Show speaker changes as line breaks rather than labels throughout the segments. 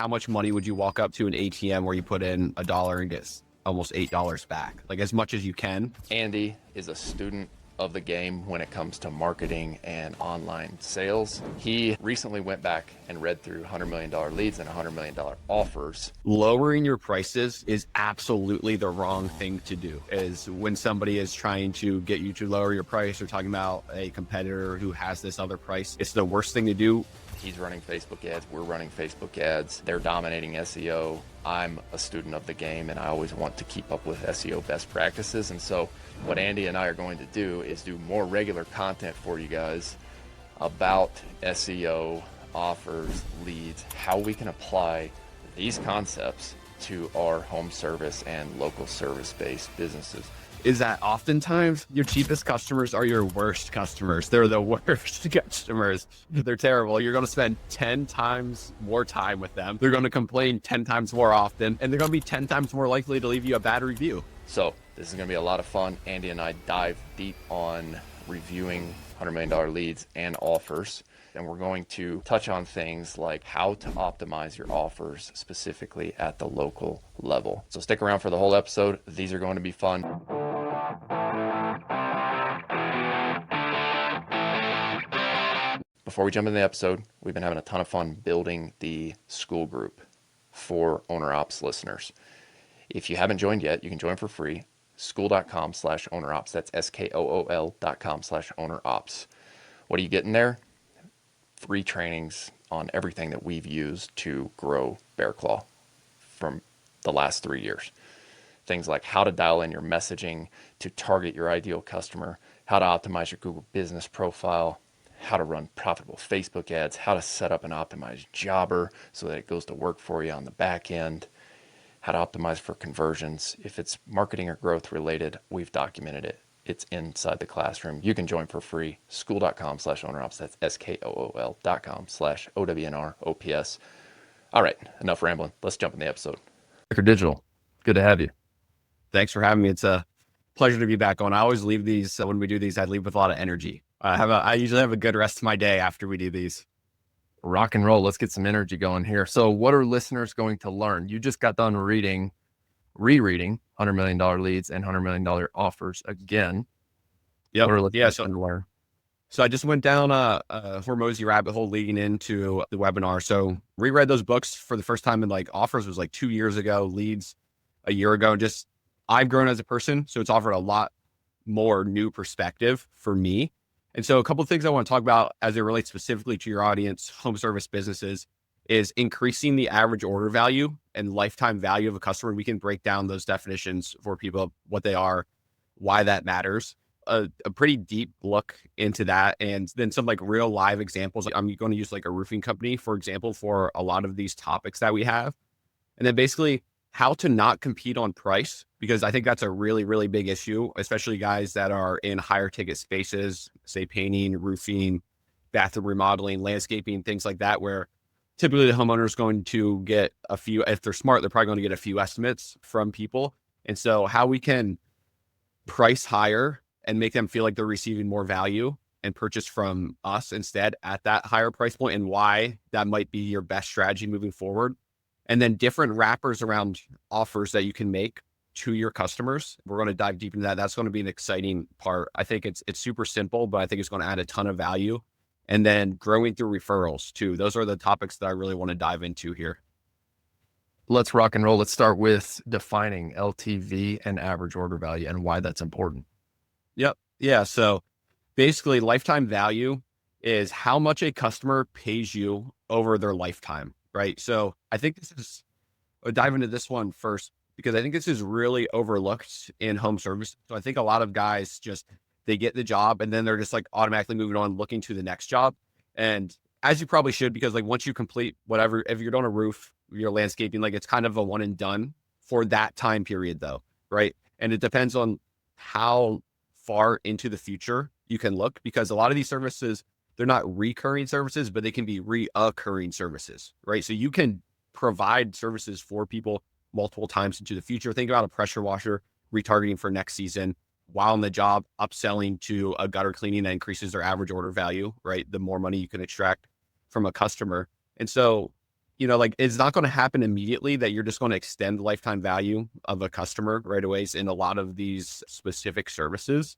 how much money would you walk up to an ATM where you put in $1 and get almost $8 back? Like as much as you can.
Andy is a student of the game when it comes to marketing and online sales. He recently went back and read through $100 million leads and $100 million offers.
Lowering your prices is absolutely the wrong thing to do. Is when somebody is trying to get you to lower your price or talking about a competitor who has this other price, it's the worst thing to do.
He's running Facebook ads, we're running Facebook ads. They're dominating SEO. I'm a student of the game and I always want to keep up with SEO best practices. And so what Andy and I are going to do is do more regular content for you guys about SEO, offers, leads, how we can apply these concepts to our home service and local service-based businesses.
Is that oftentimes your cheapest customers are your worst customers. They're the worst customers. They're terrible. You're going to spend 10 times more time with them. They're going to complain 10 times more often, and they're going to be 10 times more likely to leave you a bad review.
So this is going to be a lot of fun. Andy and I dive deep on reviewing $100 million leads and offers. And we're going to touch on things like how to optimize your offers specifically at the local level. So stick around for the whole episode. These are going to be fun. Before we jump into the episode, we've been having a ton of fun building the school group for OWNR OPS listeners. If you haven't joined yet, you can join for free. School.com/OWNROPS. That's SKOOL.com/OWNR-OPS. What are you getting there? Free trainings on everything that we've used to grow Bearclaw from the last 3 years. Things like how to dial in your messaging to target your ideal customer, how to optimize your Google business profile, how to run profitable Facebook ads, how to set up an optimized jobber so that it goes to work for you on the back end, how to optimize for conversions. If it's marketing or growth related, we've documented it. It's inside the classroom. You can join for free. School.com/OWNR-OPS. That's SKOOL.com/OWNR OPS. All right, enough rambling. Let's jump in the episode.
Stryker Digital, good to have you.
Thanks for having me. It's a pleasure to be back on. I always leave these, when we do these, I leave with a lot of energy. I usually have a good rest of my day after we do these.
Rock and roll. Let's get some energy going here. So what are listeners going to learn? You just got done rereading $100 million leads and $100 million offers again.
Yep.
What are listeners going to learn?
So I just went down a Hormozi rabbit hole leading into the webinar. So reread those books for the first time, and like offers was like 2 years ago, leads a year ago. And just, I've grown as a person. So it's offered a lot more new perspective for me. And so a couple of things I want to talk about as it relates specifically to your audience, home service businesses, is increasing the average order value and lifetime value of a customer. We can break down those definitions for people, what they are, why that matters. A pretty deep look into that, and then some like real live examples. I'm going to use like a roofing company, for example, for a lot of these topics that we have. And then basically how to not compete on price, because I think that's a really, really big issue, especially guys that are in higher ticket spaces, say painting, roofing, bathroom remodeling, landscaping, things like that, where typically the homeowner is going to get a few, if they're smart, they're probably going to get a few estimates from people. And so how we can price higher and make them feel like they're receiving more value and purchase from us instead at that higher price point, and why that might be your best strategy moving forward. And then different wrappers around offers that you can make to your customers. We're going to dive deep into that. That's going to be an exciting part. I think it's super simple, but I think it's going to add a ton of value. And then growing through referrals too. Those are the topics that I really want to dive into here.
Let's rock and roll. Let's start with defining LTV and average order value and why that's important.
Yep. Yeah. So basically lifetime value is how much a customer pays you over their lifetime, right? So I think I'll dive into this one first, because I think this is really overlooked in home service. So I think a lot of guys they get the job and then they're just like automatically moving on, looking to the next job. And as you probably should, because like once you complete whatever, if you're doing a roof, you're landscaping, like it's kind of a one and done for that time period though, right? And it depends on how far into the future you can look, because a lot of these services, they're not recurring services, but they can be reoccurring services, right? So you can provide services for people multiple times into the future. Think about a pressure washer, retargeting for next season, while on the job, upselling to a gutter cleaning that increases their average order value, right? The more money you can extract from a customer. And so like it's not going to happen immediately that you're just going to extend the lifetime value of a customer right away in a lot of these specific services.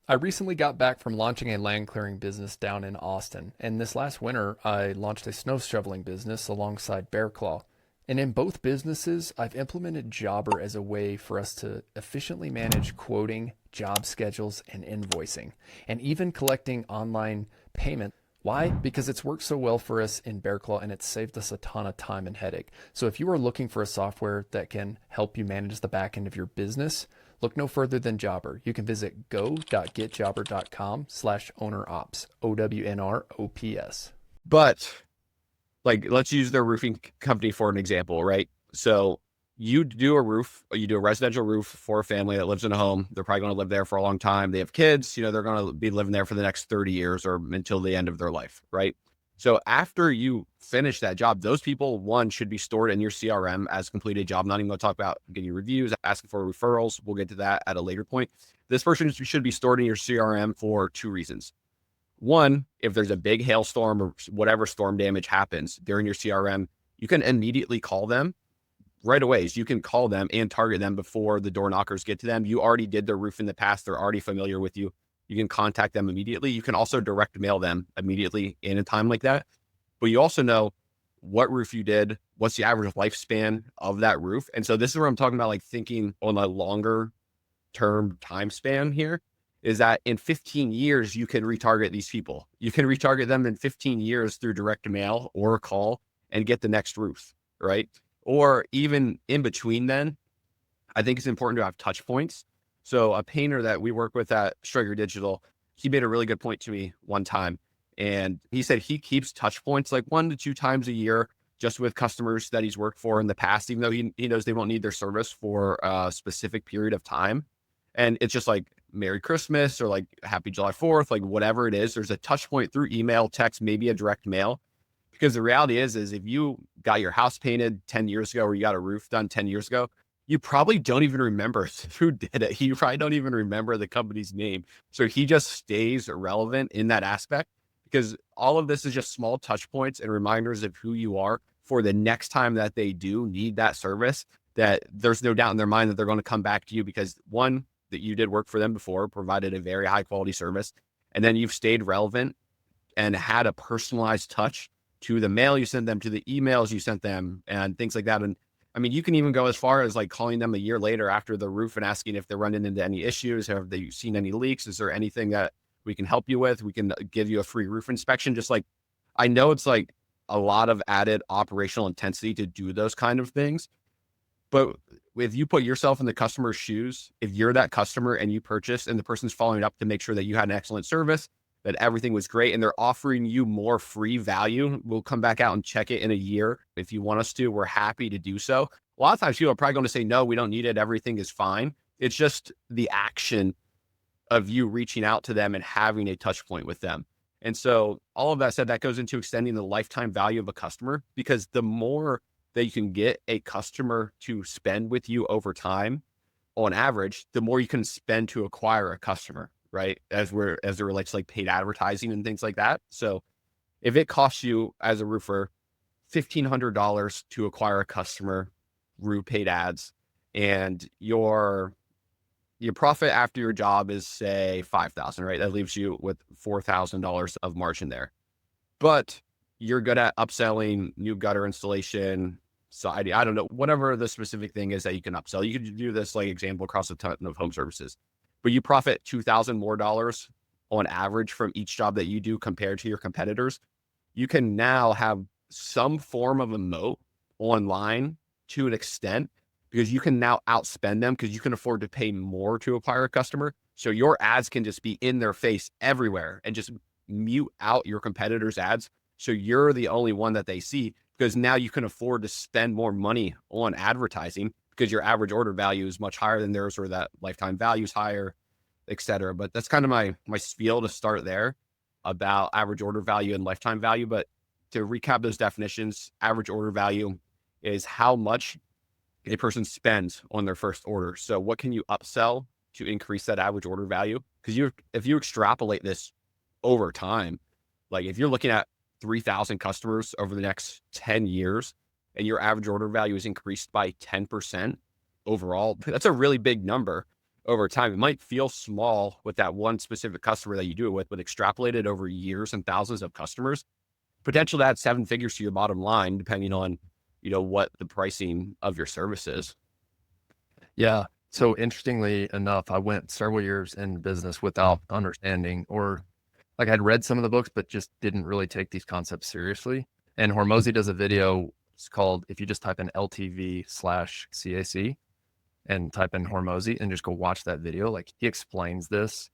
I recently got back from launching a land clearing business down in Austin, and this last winter I launched a snow shoveling business alongside Bearclaw. And in both businesses, I've implemented Jobber as a way for us to efficiently manage quoting, job schedules, and invoicing, and even collecting online payment. Why? Because it's worked so well for us in Bearclaw and it's saved us a ton of time and headache. So if you are looking for a software that can help you manage the back end of your business, look no further than Jobber. You can visit go.getjobber.com/ownerops, OWNR OPS.
But like, let's use their roofing company for an example, right? So you do a residential roof for a family that lives in a home. They're probably going to live there for a long time. They have kids, they're going to be living there for the next 30 years or until the end of their life, right? So after you finish that job, those people, one, should be stored in your CRM as completed job. I'm not even going to talk about getting reviews, asking for referrals. We'll get to that at a later point. This person should be stored in your CRM for two reasons. One, if there's a big hailstorm or whatever storm damage happens, they're in your CRM. You can immediately call them right away. So you can call them and target them before the door knockers get to them. You already did their roof in the past. They're already familiar with you. You can contact them immediately. You can also direct mail them immediately in a time like that. But you also know what roof you did, what's the average lifespan of that roof. And so this is where I'm talking about, like, thinking on a longer term time span here, is that in 15 years, you can retarget these people. You can retarget them in 15 years through direct mail or a call and get the next roof, right? Or even in between then, I think it's important to have touch points. So a painter that we work with at Stryker Digital, he made a really good point to me one time. And he said he keeps touch points like 1 to 2 times a year just with customers that he's worked for in the past, even though he knows they won't need their service for a specific period of time. And it's just like Merry Christmas or like Happy July 4th, like whatever it is, there's a touch point through email, text, maybe a direct mail. Because the reality is if you got your house painted 10 years ago or you got a roof done 10 years ago, you probably don't even remember who did it. You probably don't even remember the company's name. So he just stays relevant in that aspect, because all of this is just small touch points and reminders of who you are for the next time that they do need that service, that there's no doubt in their mind that they're going to come back to you because, one, that you did work for them before, provided a very high quality service, and then you've stayed relevant and had a personalized touch to the mail you sent them, to the emails you sent them, and things like that. And I mean, you can even go as far as like calling them a year later after the roof and asking if they're running into any issues. Have they seen any leaks? Is there anything that we can help you with? We can give you a free roof inspection. Just like, I know it's like a lot of added operational intensity to do those kind of things, but if you put yourself in the customer's shoes, if you're that customer and you purchase and the person's following up to make sure that you had an excellent service, that everything was great, and they're offering you more free value, we'll come back out and check it in a year. If you want us to, we're happy to do so. A lot of times people are probably going to say, no, we don't need it. Everything is fine. It's just the action of you reaching out to them and having a touch point with them. And so all of that said, that goes into extending the lifetime value of a customer, because the more that you can get a customer to spend with you over time, on average, the more you can spend to acquire a customer, right? As it relates to like paid advertising and things like that. So if it costs you as a roofer $1,500 to acquire a customer through paid ads, and your profit after your job is, say, $5,000, right? That leaves you with $4,000 of margin there. But you're good at upselling, new gutter installation, siding, I don't know, whatever the specific thing is that you can upsell. You could do this like example across a ton of home services, but you profit $2,000 more on average from each job that you do compared to your competitors. You can now have some form of a moat online to an extent, because you can now outspend them because you can afford to pay more to acquire a customer. So your ads can just be in their face everywhere and just mute out your competitors' ads. So you're the only one that they see, because now you can afford to spend more money on advertising because your average order value is much higher than theirs, or that lifetime value is higher, et cetera. But that's kind of my spiel to start there about average order value and lifetime value. But to recap those definitions, average order value is how much a person spends on their first order. So what can you upsell to increase that average order value? Because if you extrapolate this over time, like if you're looking at 3,000 customers over the next 10 years and your average order value is increased by 10% overall, that's a really big number over time. It might feel small with that one specific customer that you do it with, but extrapolated over years and thousands of customers, potential to add 7 figures to your bottom line, depending on, what the pricing of your service is.
Yeah. So interestingly enough, I went several years in business without understanding, or like I'd read some of the books, but just didn't really take these concepts seriously. And Hormozi does a video. It's called, if you just type in LTV/CAC and type in Hormozi and just go watch that video, like he explains this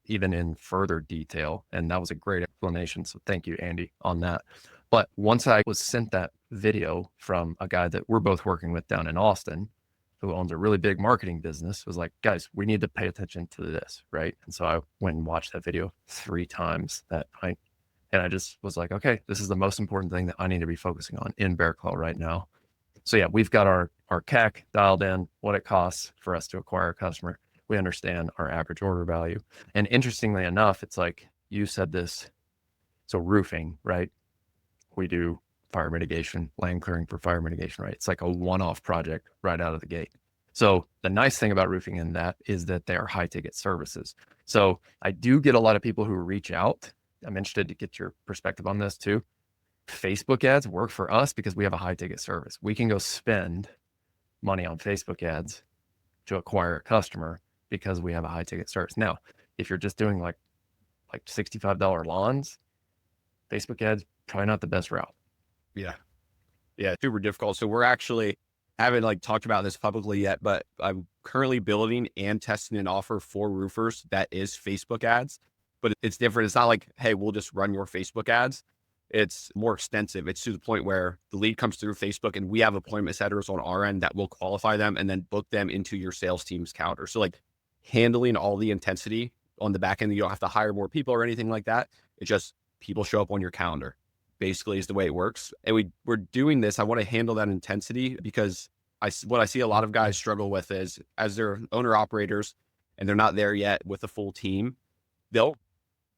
even in further detail. And that was a great explanation. So thank you, Andy, on that. But once I was sent that video from a guy that we're both working with down in Austin, who owns a really big marketing business, was like, guys, we need to pay attention to this, right? And so I went and watched that video 3 times that night. And I just was like, okay, this is the most important thing that I need to be focusing on in Bearclaw right now. So yeah, we've got our CAC dialed in, what it costs for us to acquire a customer. We understand our average order value. And interestingly enough, it's like you said this. So roofing, right? We do fire mitigation, land clearing for fire mitigation, right? It's like a one-off project right out of the gate. So the nice thing about roofing in that is that they are high ticket services. So I do get a lot of people who reach out. I'm interested to get your perspective on this too. Facebook ads work for us because we have a high ticket service. We can go spend money on Facebook ads to acquire a customer because we have a high ticket service. Now, if you're just doing like $65 lawns, Facebook ads, probably not the best route.
Yeah, super difficult. So we're actually haven't talked about this publicly yet, but I'm currently building and testing an offer for roofers that is Facebook ads, but it's different. It's not like, hey, we'll just run your Facebook ads. It's more extensive. It's to the point where the lead comes through Facebook and we have appointment setters on our end that will qualify them and then book them into your sales team's calendar. So handling all the intensity on the back end, you don't have to hire more people or anything like that. It's just people show up on your calendar, basically, is the way it works. And we're doing this. I want to handle that intensity because what I see a lot of guys struggle with is as they're owner operators and they're not there yet with a full team, they'll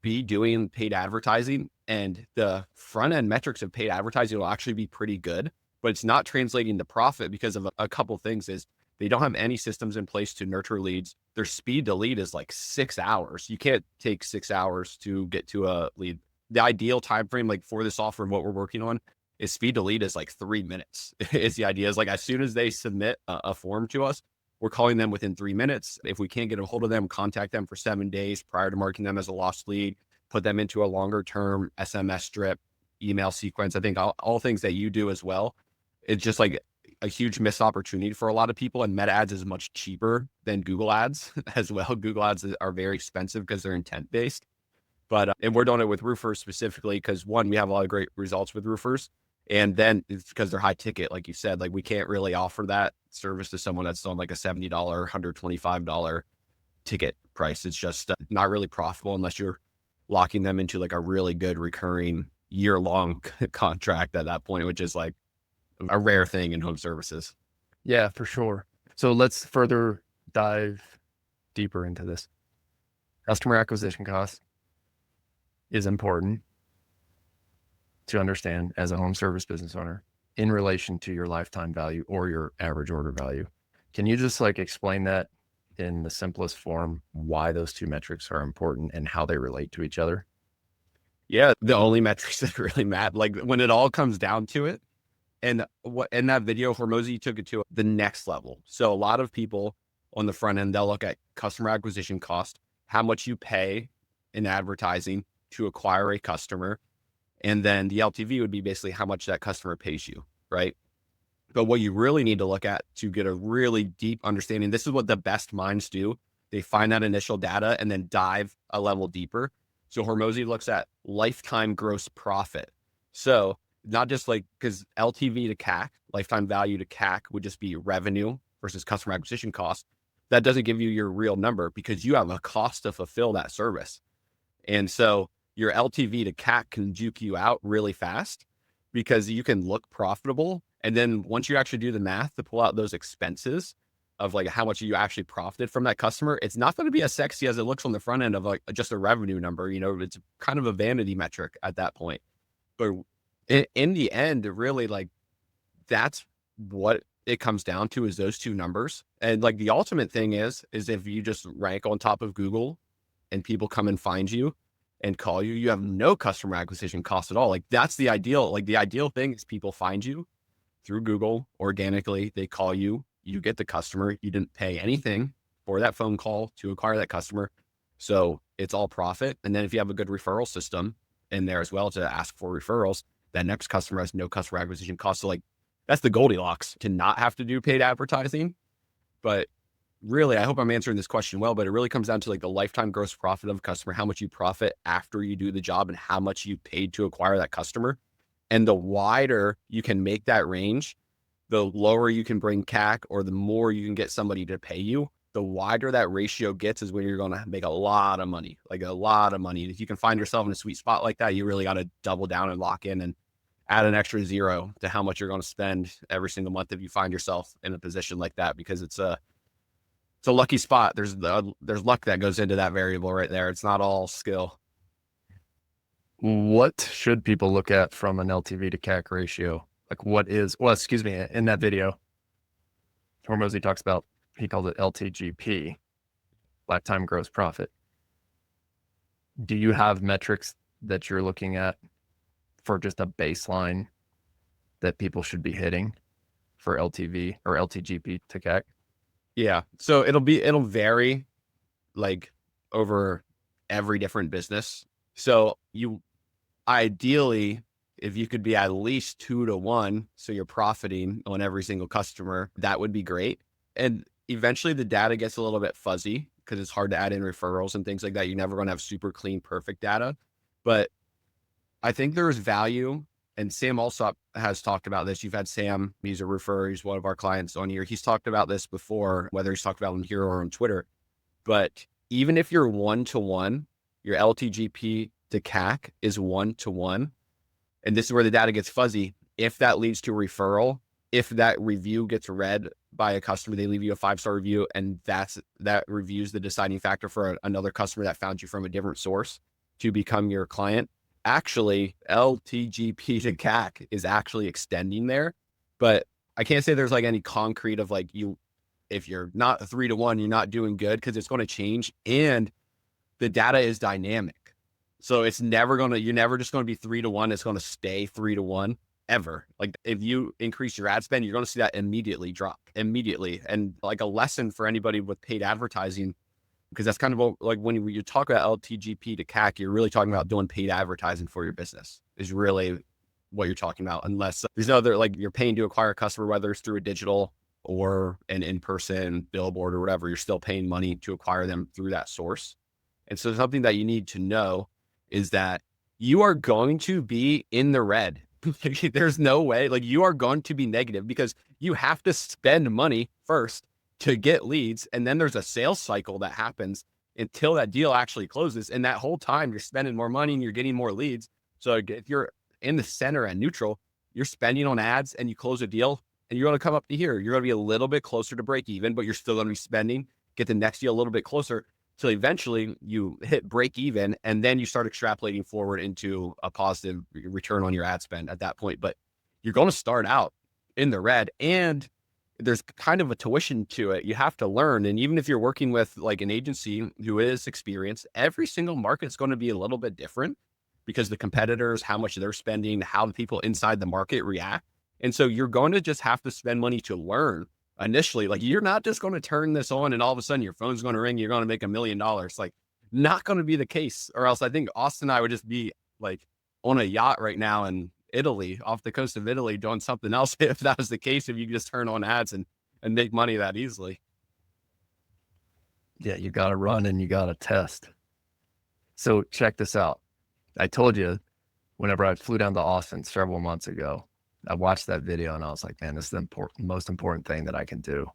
be doing paid advertising and the front end metrics of paid advertising will actually be pretty good, but it's not translating to profit because of a couple of things. Is they don't have any systems in place to nurture leads. Their speed to lead is 6 hours. You can't take 6 hours to get to a lead. The ideal time frame for this offer and what we're working on is speed to lead is 3 minutes. Is the idea is as soon as they submit a form to us, we're calling them within 3 minutes. If we can't get a hold of them, contact them for 7 days prior to marking them as a lost lead, put them into a longer term SMS strip, email sequence. I think all things that you do as well. It's just a huge missed opportunity for a lot of people, and Meta ads is much cheaper than Google ads as well. Google ads are very expensive because they're intent based. But, and we're doing it with roofers specifically because one, we have a lot of great results with roofers. And then it's because they're high ticket, like you said, we can't really offer that service to someone that's on a $70, $125 ticket price. It's just not really profitable unless you're locking them into a really good recurring year-long contract at that point, which is a rare thing in home services.
Yeah, for sure. So let's further dive deeper into this. Customer acquisition cost is important to understand as a home service business owner in relation to your lifetime value or your average order value. Can you just explain that in the simplest form, why those two metrics are important and how they relate to each other?
Yeah, the only metrics that really matter, when it all comes down to it. And what in that video, Hormozi took it to the next level. So a lot of people on the front end, they'll look at customer acquisition cost, how much you pay in advertising to acquire a customer. And then the LTV would be basically how much that customer pays you, right? But what you really need to look at to get a really deep understanding, this is what the best minds do. They find that initial data and then dive a level deeper. So Hormozi looks at lifetime gross profit. So not just because LTV to CAC, lifetime value to CAC would just be revenue versus customer acquisition cost. That doesn't give you your real number because you have a cost to fulfill that service. And so your LTV to CAC can juke you out really fast because you can look profitable. And then once you actually do the math to pull out those expenses of how much you actually profited from that customer, it's not going to be as sexy as it looks on the front end of just a revenue number. It's kind of a vanity metric at that point. But in the end, really, like, that's what it comes down to, is those two numbers. And like the ultimate thing is if you just rank on top of Google and people come and find you and call you, you have no customer acquisition cost at all. Like that's the ideal. Like the ideal thing is people find you through Google organically. They call you, you get the customer. You didn't pay anything for that phone call to acquire that customer. So it's all profit. And then if you have a good referral system in there as well to ask for referrals, that next customer has no customer acquisition cost. So like that's the Goldilocks, to not have to do paid advertising. But really, I hope I'm answering this question well, but it really comes down to like the lifetime gross profit of a customer, how much you profit after you do the job and how much you paid to acquire that customer. And the wider you can make that range, the lower you can bring CAC, or the more you can get somebody to pay you. The wider that ratio gets is when you're going to make a lot of money, like a lot of money. If you can find yourself in a sweet spot like that, you really got to double down and lock in and add an extra zero to how much you're going to spend every single month if you find yourself in a position like that, because it's a lucky spot. There's luck that goes into that variable right there. It's not all skill.
What should people look at from an LTV to CAC ratio? Like in that video, Hormozi talks about, he calls it LTGP, lifetime gross profit. Do you have metrics that you're looking at for just a baseline that people should be hitting for LTV or LTGP to CAC?
Yeah. So it'll vary like over every different business. So you ideally, if you could be at least 2 to 1, so you're profiting on every single customer, that would be great. And eventually the data gets a little bit fuzzy because it's hard to add in referrals and things like that. You're never going to have super clean, perfect data. But I think there's value, and Sam also has talked about this. You've had Sam, he's a referrer, he's one of our clients on here. He's talked about this before, whether he's talked about it here or on Twitter. But even if you're 1-to-1, your LTGP to CAC is 1-to-1. And this is where the data gets fuzzy. If that leads to a referral, if that review gets read by a customer, they leave you a 5-star review, and that review is the deciding factor for another customer that found you from a different source to become your client. Actually, LTGP to CAC is actually extending there, but I can't say there's like any concrete of like if you're not 3-to-1, you're not doing good, because it's going to change, and the data is dynamic. So it's you're never just going to be 3-to-1. It's going to stay 3-to-1 ever. Like if you increase your ad spend, you're going to see that immediately drop immediately. And like a lesson for anybody with paid advertising, because that's kind of like when you talk about LTGP to CAC, you're really talking about doing paid advertising for your business is really what you're talking about. Unless there's no other, like you're paying to acquire a customer, whether it's through a digital or an in-person billboard or whatever, you're still paying money to acquire them through that source. And so something that you need to know is that you are going to be in the red. There's no way, like you are going to be negative, because you have to spend money first to get leads. And then there's a sales cycle that happens until that deal actually closes. And that whole time you're spending more money and you're getting more leads. So if you're in the center at neutral, you're spending on ads and you close a deal and you're going to come up to here. You're going to be a little bit closer to break even, but you're still going to be spending, get the next deal a little bit closer. So eventually you hit break even, and then you start extrapolating forward into a positive return on your ad spend at that point. But you're going to start out in the red, and there's kind of a tuition to it. You have to learn. And even if you're working with like an agency who is experienced, every single market is going to be a little bit different, because the competitors, how much they're spending, how the people inside the market react. And so you're going to just have to spend money to learn initially. Like you're not just going to turn this on and all of a sudden your phone's going to ring, you're going to make $1 million. Like not going to be the case, or else I think Austin and I would just be like on a yacht right now in Italy, off the coast of Italy, doing something else. If that was the case, if you could just turn on ads and make money that easily.
Yeah, you got to run and you got to test. So check this out. I told you, whenever I flew down to Austin several months ago, I watched that video and I was like, man, this is the most important thing that I can do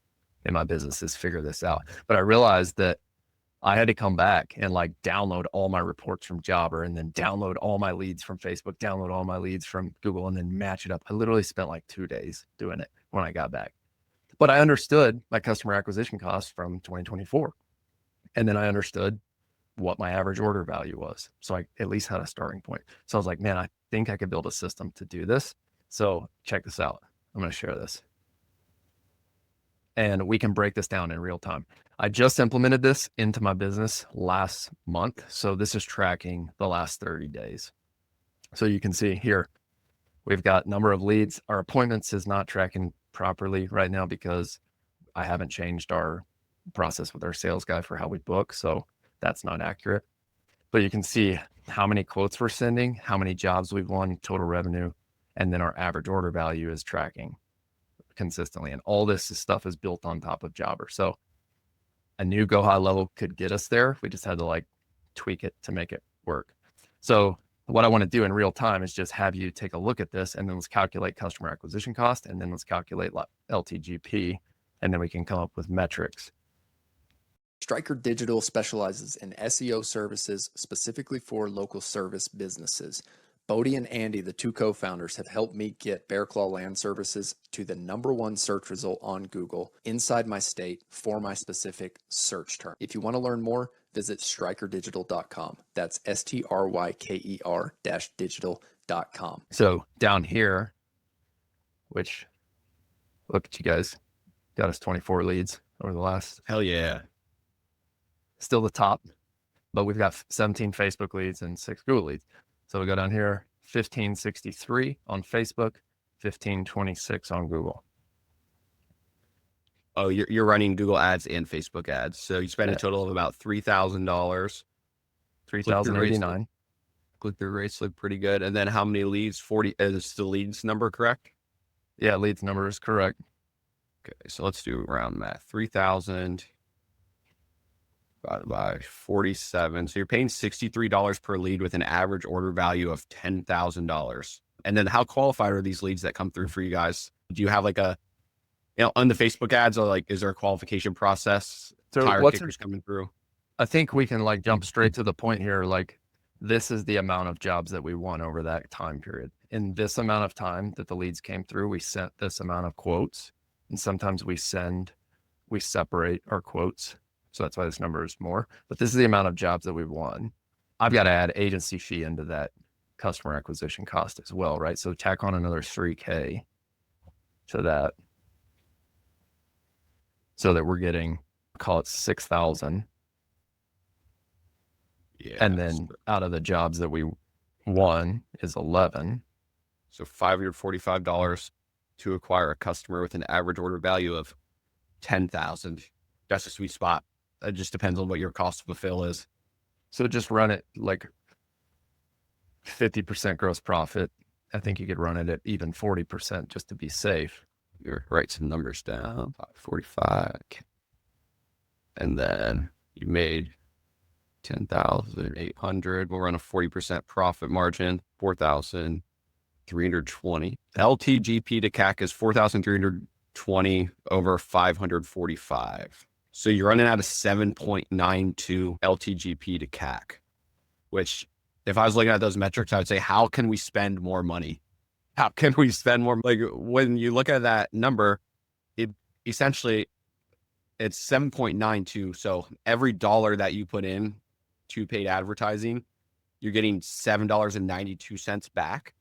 in my business is figure this out. But I realized that I had to come back and like download all my reports from Jobber, and then download all my leads from Facebook, download all my leads from Google, and then match it up. I literally spent like 2 days doing it when I got back. But I understood my customer acquisition costs from 2024. And then I understood what my average order value was. So I at least had a starting point. So I was like, man, I think I could build a system to do this. So check this out. I'm going to share this. And we can break this down in real time. I just implemented this into my business last month. So this is tracking the last 30 days. So you can see here, we've got number of leads. Our appointments is not tracking properly right now because I haven't changed our process with our sales guy for how we book. So that's not accurate. But you can see how many quotes we're sending, how many jobs we've won, total revenue, and then our average order value is tracking consistently. And all this stuff is built on top of Jobber. So a new Go High level could get us there. We just had to like tweak it to make it work. So what I want to do in real time is just have you take a look at this, and then let's calculate customer acquisition cost, and then let's calculate LTGP, and then we can come up with metrics.
Stryker Digital specializes in SEO services specifically for local service businesses. Bodie and Andy, the two co-founders, have helped me get Bearclaw Land Services to the #1 search result on Google inside my state for my specific search term. If you want to learn more, visit strykerdigital.com. That's STRYKER-digital.com.
So down here, which look at you guys, got us 24 leads over the last,
Hell yeah.
still the top, but we've got 17 Facebook leads and 6 Google leads. So we go down here, 1563 on Facebook, 1526 on Google.
Oh, you're running Google ads and Facebook ads. So you spend a total of about $3,000.
$3,089.
Click-through rates look pretty good. And then how many leads? 40 is the leads number correct?
Yeah, leads number is correct.
Okay, so let's do round math. 3,000 divided by 47. So you're paying $63 per lead with an average order value of $10,000. And then how qualified are these leads that come through for you guys? Do you have like a, on the Facebook ads, or like, is there a qualification process?
So
Tire kickers coming through?
I think we can like jump straight to the point here. Like, this is the amount of jobs that we won over that time period. In this amount of time that the leads came through, we sent this amount of quotes. And sometimes we separate our quotes. So that's why this number is more. But this is the amount of jobs that we've won. I've got to add agency fee into that customer acquisition cost as well, right? So tack on another $3,000 to that, so that we're getting, call it 6,000.
Yeah.
And then out of the jobs that we won is 11.
So $545 to acquire a customer with an average order value of 10,000. That's a sweet spot. It just depends on what your cost to fulfill is.
So just run it like 50% gross profit. I think you could run it at even 40% just to be safe.
You write some numbers down. 545. And then you made 10,800. We'll run a 40% profit margin, 4,320. LTGP to CAC is 4,320 over 545. So you're running out of 7.92 LTGP to CAC, which if I was looking at those metrics, I would say, how can we spend more money? How can we spend more? Like, when you look at that number, it essentially, it's 7.92. So every dollar that you put in to paid advertising, you're getting $7.92 back.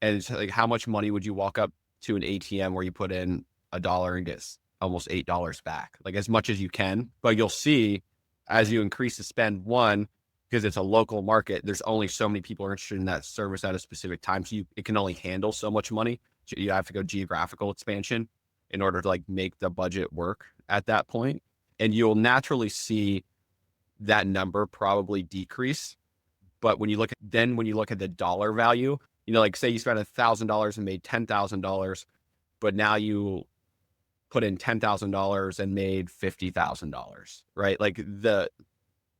And it's like, how much money would you walk up to an ATM where you put in $1 and get almost $8 back? Like, as much as you can. But you'll see as you increase the spend, one, because it's a local market, there's only so many people are interested in that service at a specific time. So it can only handle so much money. So you have to go geographical expansion in order to like make the budget work at that point. And you'll naturally see that number probably decrease. But when you look at the dollar value, like say you spent $1,000 and made $10,000, but now you put in $10,000 and made $50,000, right? Like the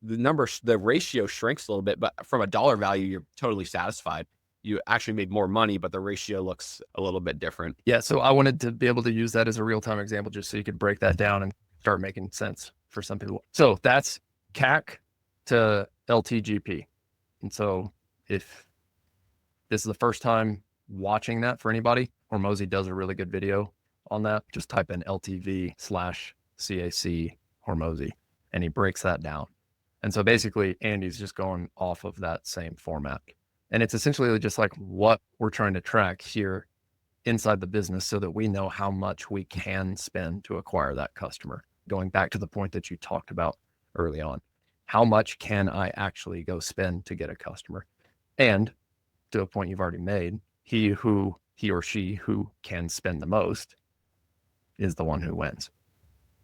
number, the ratio shrinks a little bit, but from a dollar value, you're totally satisfied. You actually made more money, but the ratio looks a little bit different.
Yeah. So I wanted to be able to use that as a real-time example, just so you could break that down and start making sense for some people. So that's CAC to LTGP. And so if this is the first time watching that for anybody, Hormozi does a really good video on that. Just type in LTV/CAC Hormozi, and he breaks that down. And so basically Andy's just going off of that same format. And it's essentially just like what we're trying to track here inside the business so that we know how much we can spend to acquire that customer. Going back to the point that you talked about early on, how much can I actually go spend to get a customer? And to a point you've already made, he or she who can spend the most is the one who wins.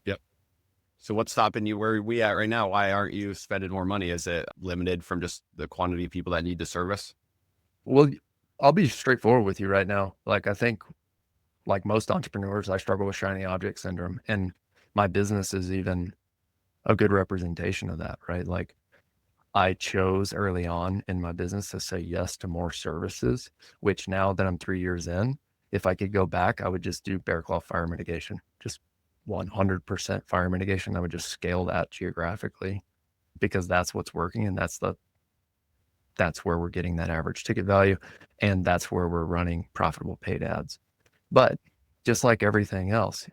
Yep. So what's stopping you? Where are we at right now? Why aren't you spending more money? Is it limited from just the quantity of people that need the service?
Well, I'll be straightforward with you right now. Like, I think like most entrepreneurs, I struggle with shiny object syndrome, and my business is even a good representation of that, right? Like, I chose early on in my business to say yes to more services, which now that I'm 3 years in, if I could go back, I would just do Bearclaw fire mitigation, just 100% fire mitigation. I would just scale that geographically because that's what's working. And that's where we're getting that average ticket value. And that's where we're running profitable paid ads. But just like everything else,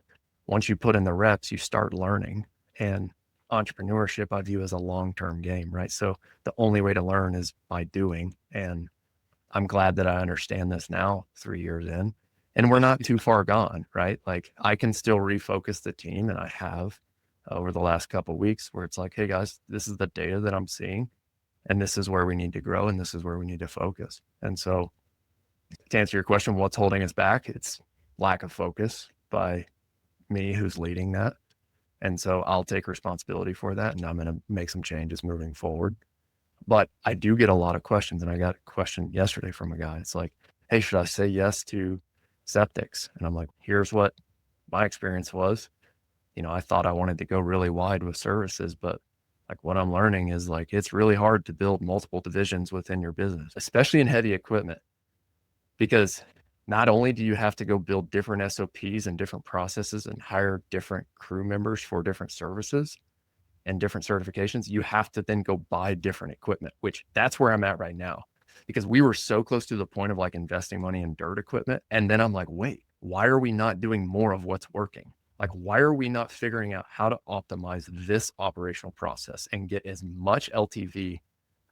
once you put in the reps, you start learning. And entrepreneurship I view as a long-term game, right? So the only way to learn is by doing. And I'm glad that I understand this now, 3 years in, and we're not too far gone, right? Like, I can still refocus the team, and I have over the last couple of weeks, where it's like, hey guys, this is the data that I'm seeing, and this is where we need to grow, and this is where we need to focus. And so to answer your question, what's holding us back? It's lack of focus by me, who's leading that. And so I'll take responsibility for that, and I'm going to make some changes moving forward. But I do get a lot of questions, and I got a question yesterday from a guy. It's like, hey, should I say yes to septics? And I'm like, here's what my experience was. I thought I wanted to go really wide with services, but like, what I'm learning is like, it's really hard to build multiple divisions within your business, especially in heavy equipment, because not only do you have to go build different SOPs and different processes and hire different crew members for different services and different certifications, you have to then go buy different equipment, which that's where I'm at right now, because we were so close to the point of like investing money in dirt equipment. And then I'm like, wait, why are we not doing more of what's working? Like, why are we not figuring out how to optimize this operational process and get as much LTV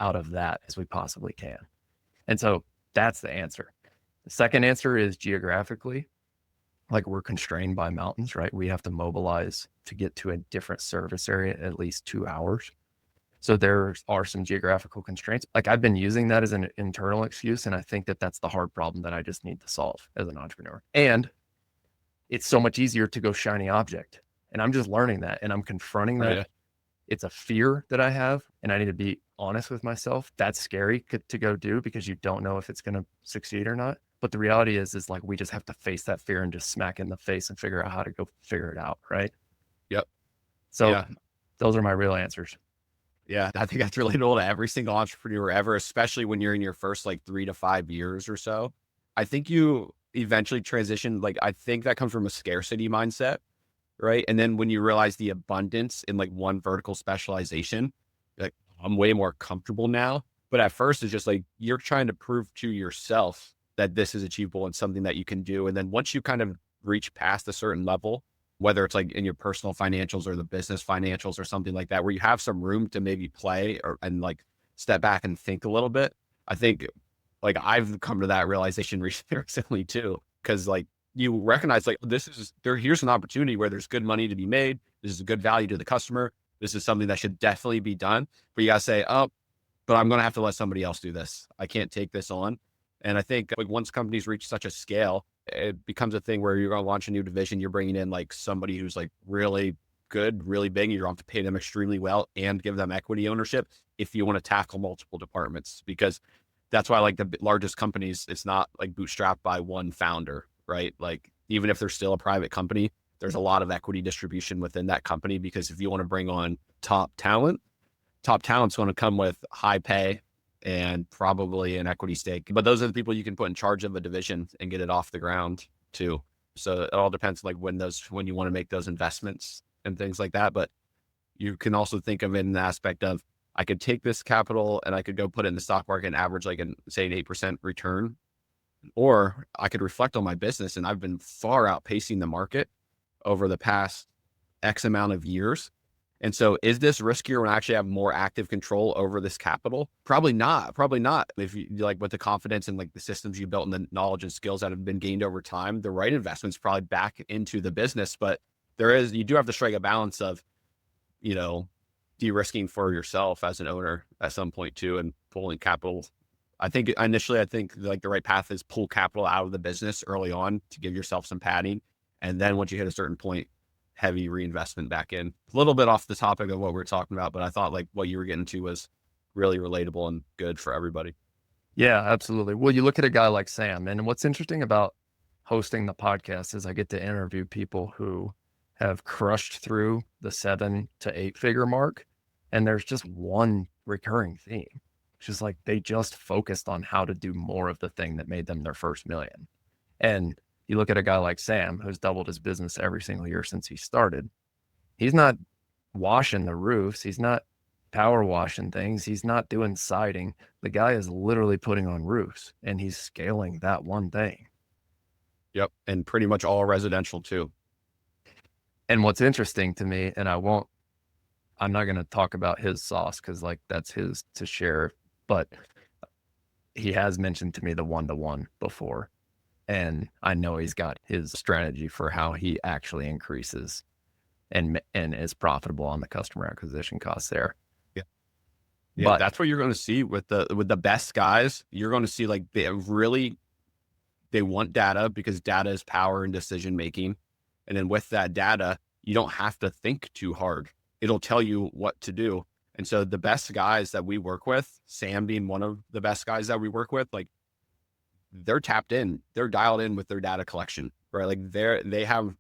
out of that as we possibly can? And so that's the answer. The second answer is geographically. Like, we're constrained by mountains, right? We have to mobilize to get to a different service area at least 2 hours. So there are some geographical constraints. Like, I've been using that as an internal excuse, and I think that that's the hard problem that I just need to solve as an entrepreneur. And it's so much easier to go shiny object. And I'm just learning that, and I'm confronting that.
Right.
It's a fear that I have, and I need to be honest with myself. That's scary to go do because you don't know if it's going to succeed or not. But the reality is like, we just have to face that fear and just smack in the face and figure out how to go figure it out. Right.
Yep.
So
Yeah.
Those are my real answers.
Yeah. I think that's relatable to every single entrepreneur ever, especially when you're in your first like 3 to 5 years or so. I think you eventually transition. Like, I think that comes from a scarcity mindset, right? And then when you realize the abundance in like one vertical specialization, you're like, I'm way more comfortable now. But at first it's just like, you're trying to prove to yourself that this is achievable and something that you can do. And then once you kind of reach past a certain level, whether it's like in your personal financials or the business financials or something like that, where you have some room to maybe play and like step back and think a little bit. I think like I've come to that realization recently too, because like you recognize like here's an opportunity where there's good money to be made. This is a good value to the customer. This is something that should definitely be done. But you gotta say, oh, but I'm going to have to let somebody else do this. I can't take this on. And I think like once companies reach such a scale, it becomes a thing where you're going to launch a new division. You're bringing in like somebody who's like really good, really big. You're going to have to pay them extremely well and give them equity ownership if you want to tackle multiple departments, because that's why like the largest companies, it's not like bootstrapped by one founder, right? Like, even if they're still a private company, there's a lot of equity distribution within that company, because if you want to bring on top talent's going to come with high pay and probably an equity stake. But those are the people you can put in charge of a division and get it off the ground too. So it all depends like when you want to make those investments and things like that. But you can also think of it in the aspect of, I could take this capital and I could go put it in the stock market and average like an 8% return, or I could reflect on my business. And I've been far outpacing the market over the past X amount of years. And so is this riskier when I actually have more active control over this capital? Probably not. Probably not. If you like with the confidence and like the systems you built and the knowledge and skills that have been gained over time, the right investment's probably back into the business. But you do have to strike a balance of, de-risking for yourself as an owner at some point too, and pulling capital. I think like the right path is pull capital out of the business early on to give yourself some padding. And then once you hit a certain point, heavy reinvestment back in. A little bit off the topic of what we're talking about, but I thought like what you were getting to was really relatable and good for everybody.
Yeah, absolutely. Well, you look at a guy like Sam, and what's interesting about hosting the podcast is I get to interview people who have crushed through the 7 to 8 figure mark. And there's just one recurring theme, which is like, they just focused on how to do more of the thing that made them their first million. And you look at a guy like Sam, who's doubled his business every single year since he started. He's not washing the roofs. He's not power washing things. He's not doing siding. The guy is literally putting on roofs, and he's scaling that one thing.
Yep. And pretty much all residential too.
And what's interesting to me, and I'm not going to talk about his sauce because like that's his to share, but he has mentioned to me the 1-to-1 before. And I know he's got his strategy for how he actually increases and is profitable on the customer acquisition costs there.
Yeah.
But
that's what you're going to see with the best guys. You're going to see like they want data because data is power and decision making. And then with that data, you don't have to think too hard. It'll tell you what to do. And so the best guys that we work with, Sam being one of the best guys that we work with, like they're tapped in, they're dialed in with their data collection, right? Like they have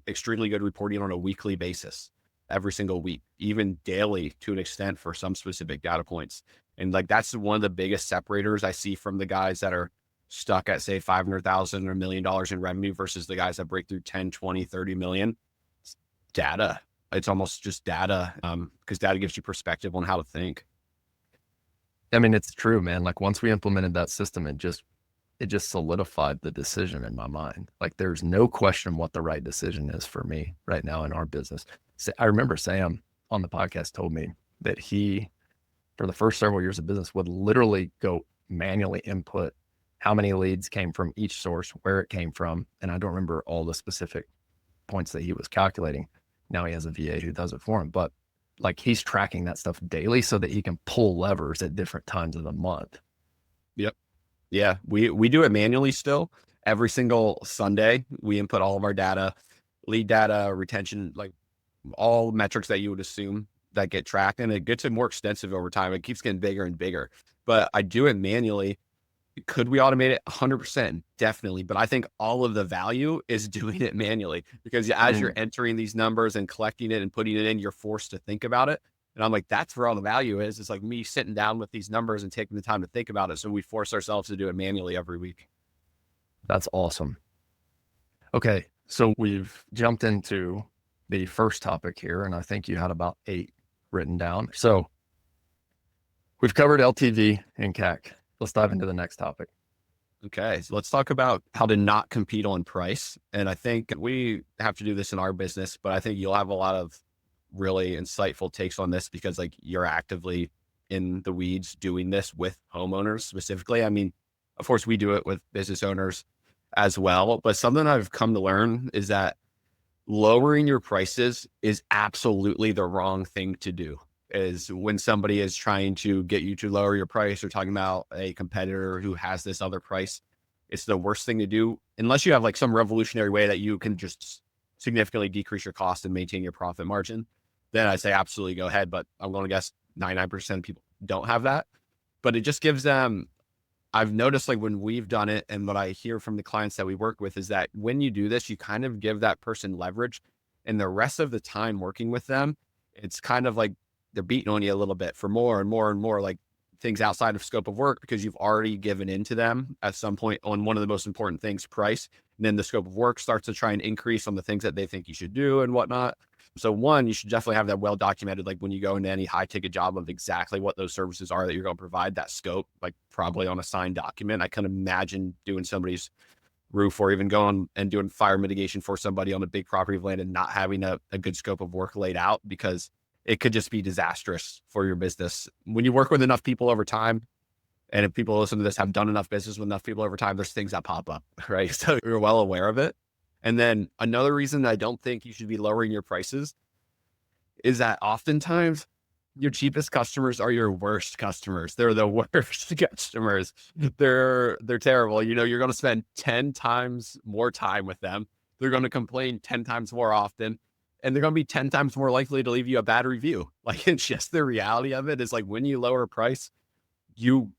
extremely good reporting on a weekly basis, every single week, even daily to an extent for some specific data points. And like, that's one of the biggest separators I see from the guys that are stuck at say 500,000 or $1 million in revenue versus the guys that break through 10, 20, 30 million. It's data. It's almost just data. Because data gives you perspective on how to think.
I mean, it's true, man. Like once we implemented that system, it just solidified the decision in my mind. Like there's no question what the right decision is for me right now in our business. I remember Sam on the podcast told me that he, for the first several years of business, would literally go manually input how many leads came from each source, where it came from. And I don't remember all the specific points that he was calculating. Now he has a VA who does it for him, but like he's tracking that stuff daily so that he can pull levers at different times of the month.
Yep. Yeah. We do it manually still. Every single Sunday, we input all of our data, lead data, retention, like all metrics that you would assume that get tracked. And it gets more extensive over time. It keeps getting bigger and bigger, but I do it manually. Could we automate it? 100%, definitely. But I think all of the value is doing it manually because as you're entering these numbers and collecting it and putting it in, you're forced to think about it. And I'm like, that's where all the value is. It's like me sitting down with these numbers and taking the time to think about it. So we force ourselves to do it manually every week.
That's awesome. Okay. So we've jumped into the first topic here, and I think you had about 8 written down. So we've covered LTV and CAC. Let's dive into the next topic.
Okay. So let's talk about how to not compete on price. And I think we have to do this in our business, but I think you'll have a lot of really insightful takes on this because like you're actively in the weeds doing this with homeowners specifically. I mean, of course we do it with business owners as well, but something I've come to learn is that lowering your prices is absolutely the wrong thing to do. Is when somebody is trying to get you to lower your price or talking about a competitor who has this other price, it's the worst thing to do unless you have like some revolutionary way that you can just significantly decrease your cost and maintain your profit margin. Then I say absolutely go ahead. But I'm going to guess 99% of people don't have that. But it just gives them, I've noticed like when we've done it and what I hear from the clients that we work with is that when you do this, you kind of give that person leverage and the rest of the time working with them, it's kind of like they're beating on you a little bit for more and more and more like things outside of scope of work because you've already given in to them at some point on one of the most important things, price. And then the scope of work starts to try and increase on the things that they think you should do and whatnot. So one, you should definitely have that well documented, like when you go into any high ticket job of exactly what those services are that you're going to provide, that scope, like probably on a signed document. I can imagine doing somebody's roof or even going and doing fire mitigation for somebody on a big property of land and not having a good scope of work laid out because it could just be disastrous for your business. When you work with enough people over time, and if people listen to this have done enough business with enough people over time, there's things that pop up, right? So you're well aware of it. And then another reason I don't think you should be lowering your prices is that oftentimes your cheapest customers are your worst customers. They're the worst customers. They're terrible. You know, you're going to spend 10 times more time with them. They're going to complain 10 times more often, and they're going to be 10 times more likely to leave you a bad review. Like, it's just the reality of it is, like, when you lower price, you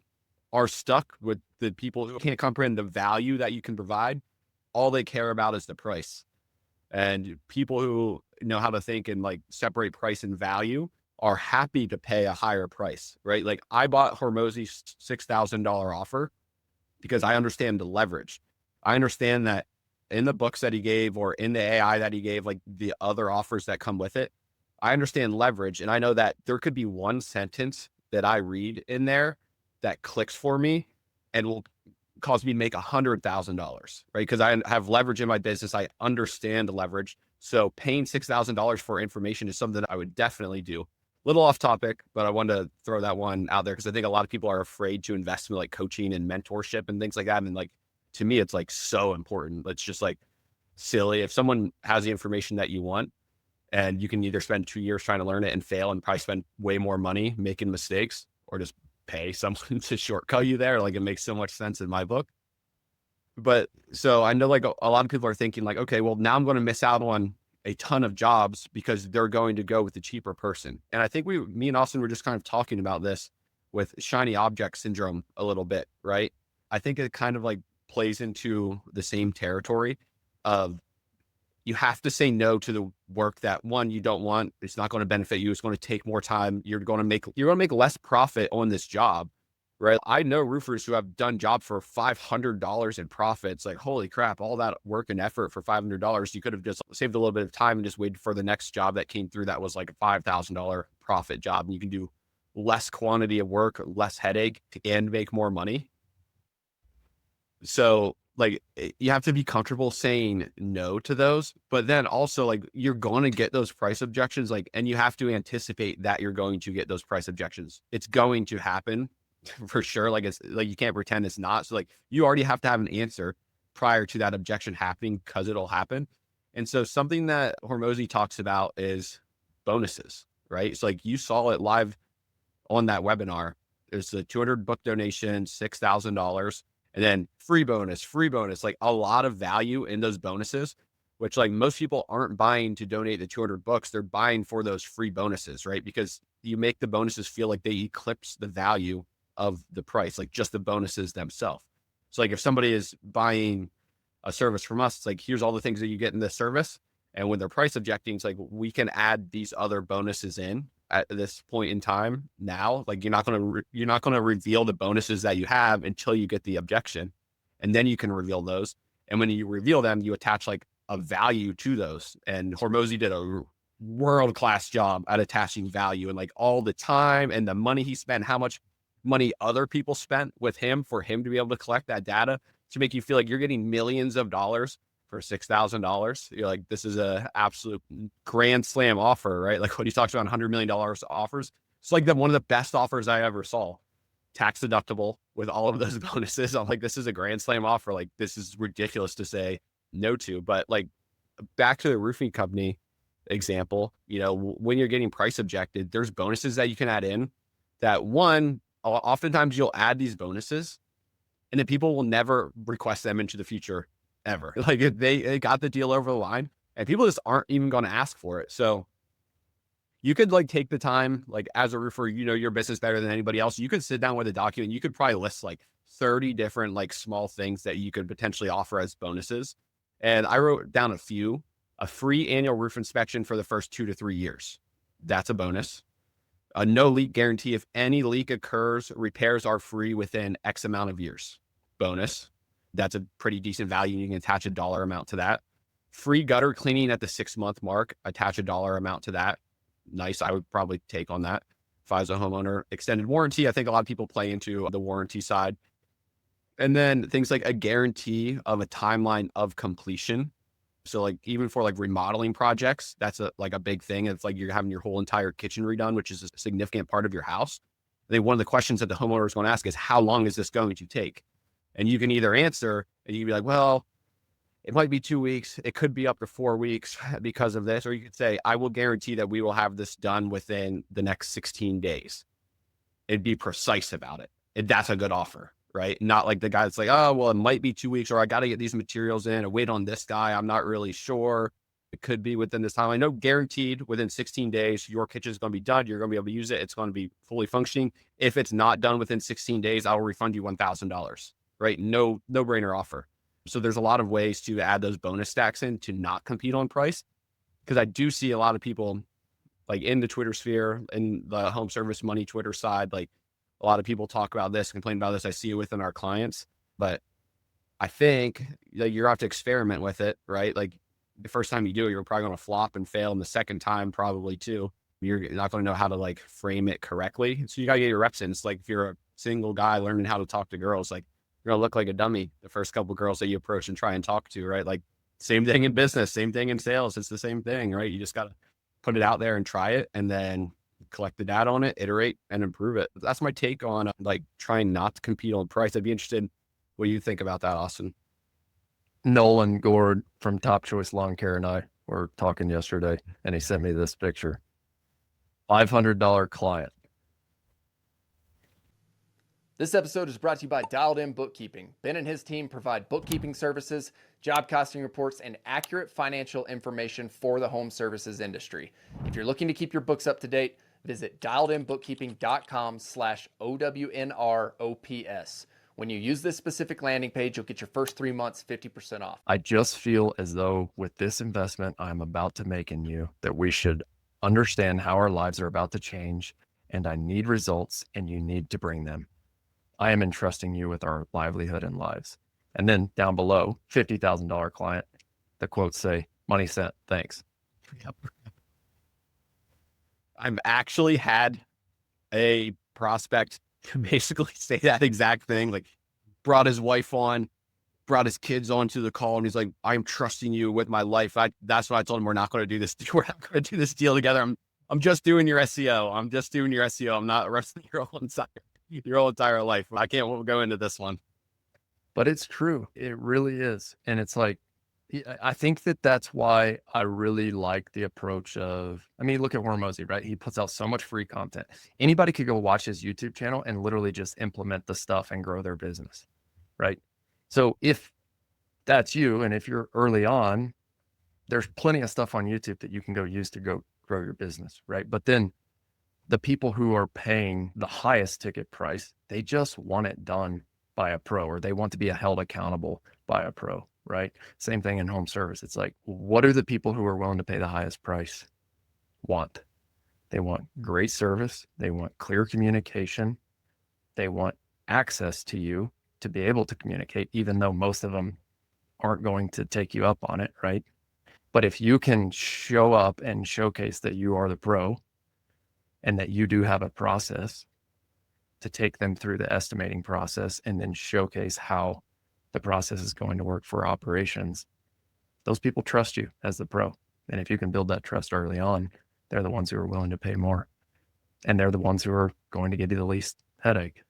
are stuck with the people who can't comprehend the value that you can provide. All they care about is the price. And people who know how to think and like separate price and value are happy to pay a higher price, right? Like, I bought Hormozi's $6,000 offer because I understand the leverage. I understand that in the books that he gave, or in the AI that he gave, like the other offers that come with it, I understand leverage. And I know that there could be one sentence that I read in there that clicks for me and will cause me to make $100,000, right? Because I have leverage in my business. I understand the leverage. So paying $6,000 for information is something that I would definitely do. Little off topic, but I wanted to throw that one out there because I think a lot of people are afraid to invest in like coaching and mentorship and things like that. And like, to me, it's like so important. It's just like silly. If someone has the information that you want, and you can either spend 2 years trying to learn it and fail and probably spend way more money making mistakes, or just pay someone to shortcut you there. Like, it makes so much sense in my book. But so I know like a lot of people are thinking like, okay, well, now I'm going to miss out on a ton of jobs because they're going to go with the cheaper person. And I think me and Austin were just kind of talking about this with shiny object syndrome a little bit, right? I think it kind of like plays into the same territory of, you have to say no to the work that, one, you don't want. It's not going to benefit you. It's going to take more time. You're going to make less profit on this job, right? I know roofers who have done job for $500 in profits. Like, holy crap, all that work and effort for $500, you could have just saved a little bit of time and just waited for the next job that came through that was like a $5,000 profit job. And you can do less quantity of work, less headache, and make more money. So like, you have to be comfortable saying no to those, but then also like, you're going to get those price objections, like, and you have to anticipate that you're going to get those price objections. It's going to happen for sure. Like, it's like, you can't pretend it's not. So like, you already have to have an answer prior to that objection happening, because it'll happen. And so something that Hormozi talks about is bonuses, right? So like, you saw it live on that webinar. There's the 200 book donation, $6,000. And then free bonus, like a lot of value in those bonuses, which like most people aren't buying to donate the 200 books. They're buying for those free bonuses, right? Because you make the bonuses feel like they eclipse the value of the price, like just the bonuses themselves. So like, if somebody is buying a service from us, it's like, here's all the things that you get in this service. And when they're price objecting, it's like, we can add these other bonuses in at this point in time. Now, like, you're not going to reveal the bonuses that you have until you get the objection, and then you can reveal those. And when you reveal them, you attach like a value to those. And Hormozi did a world-class job at attaching value, and like all the time and the money he spent, how much money other people spent with him for him to be able to collect that data to make you feel like you're getting millions of dollars for $6,000. You're like, this is a absolute grand slam offer, right? Like, when he talks about $100 million offers, it's like one of the best offers I ever saw. Tax deductible with all of those bonuses. I'm like, this is a grand slam offer. Like, this is ridiculous to say no to. But like, back to the roofing company example, you know, when you're getting price objected, there's bonuses that you can add in that, one, oftentimes you'll add these bonuses and then people will never request them into the future ever. Like, if they got the deal over the line, and people just aren't even going to ask for it. So you could like take the time, like, as a roofer, you know your business better than anybody else. You could sit down with a document. You could probably list like 30 different like small things that you could potentially offer as bonuses. And I wrote down a few. A free annual roof inspection for the first 2 to 3 years. That's a bonus. A no leak guarantee. If any leak occurs, repairs are free within X amount of years. Bonus. That's a pretty decent value. You can attach a dollar amount to that. Free gutter cleaning at the 6-month mark. Attach a dollar amount to that. Nice. I would probably take on that if I was a homeowner. Extended warranty. I think a lot of people play into the warranty side. And then things like a guarantee of a timeline of completion. So like even for like remodeling projects, that's like a big thing. It's like you're having your whole entire kitchen redone, which is a significant part of your house. I think one of the questions that the homeowner is going to ask is, how long is this going to take? And you can either answer and you can be like, well, it might be 2 weeks. It could be up to 4 weeks because of this. Or you could say, I will guarantee that we will have this done within the next 16 days. It'd be precise about it. And that's a good offer, right? Not like the guy that's like, oh, well, it might be 2 weeks, or I got to get these materials in and wait on this guy. I'm not really sure. It could be within this time. I know guaranteed within 16 days, your kitchen is going to be done. You're going to be able to use it. It's going to be fully functioning. If it's not done within 16 days, I will refund you $1,000, right? No brainer offer. So there's a lot of ways to add those bonus stacks in to not compete on price. Because I do see a lot of people like in the Twitter sphere, in the home service money Twitter side, like a lot of people talk about this, complain about this. I see it within our clients, but I think you have to experiment with it, right? Like the first time you do it, you're probably going to flop and fail. And the second time probably too. You're not going to know how to like frame it correctly. So you got to get your reps in. It's like if you're a single guy learning how to talk to girls, like you're going to look like a dummy the first couple of girls that you approach and try and talk to, right? Like same thing in business, same thing in sales. It's the same thing, right? You just got to put it out there and try it, and then collect the data on it, iterate and improve it. That's my take on like trying not to compete on price. I'd be interested what you think about that, Austin.
Nolan Gord from Top Choice Lawn Care and I were talking yesterday, and he sent me this picture. $500 client.
This episode is brought to you by Dialed In Bookkeeping. Ben and his team provide bookkeeping services, job costing reports, and accurate financial information for the home services industry. If you're looking to keep your books up to date, visit dialedinbookkeeping.com/OWNR OPS. When you use this specific landing page, you'll get your first 3 months 50% off.
I just feel as though with this investment I'm about to make in you, that we should understand how our lives are about to change, and I need results, and you need to bring them. I am entrusting you with our livelihood and lives. And then down below, $50,000 client, the quotes say, money sent, thanks.
Yep. I've actually had a prospect basically say that exact thing, like brought his wife on, brought his kids onto the call, and he's like, I'm trusting you with my life. That's what I told him. We're not going to do this. We're not going to do this deal together. I'm just doing your SEO. I'm just doing your SEO. I'm not wrestling your whole entire life. I can't go into this one.
But it's true. It really is. And it's like, I think that's why I really like the approach of, I mean, look at Hormozi, right? He puts out so much free content. Anybody could go watch his YouTube channel and literally just implement the stuff and grow their business, right? So if that's you, and if you're early on, there's plenty of stuff on YouTube that you can go use to go grow your business, right? But then the people who are paying the highest ticket price, they just want it done by a pro, or they want to be held accountable by a pro, right? Same thing in home service. It's like, what do the people who are willing to pay the highest price want? They want great service. They want clear communication. They want access to you to be able to communicate, even though most of them aren't going to take you up on it, right? But if you can show up and showcase that you are the pro and that you do have a process to take them through the estimating process, and then showcase how the process is going to work for operations, those people trust you as the pro. And if you can build that trust early on, they're the ones who are willing to pay more. And they're the ones who are going to give you the least headache.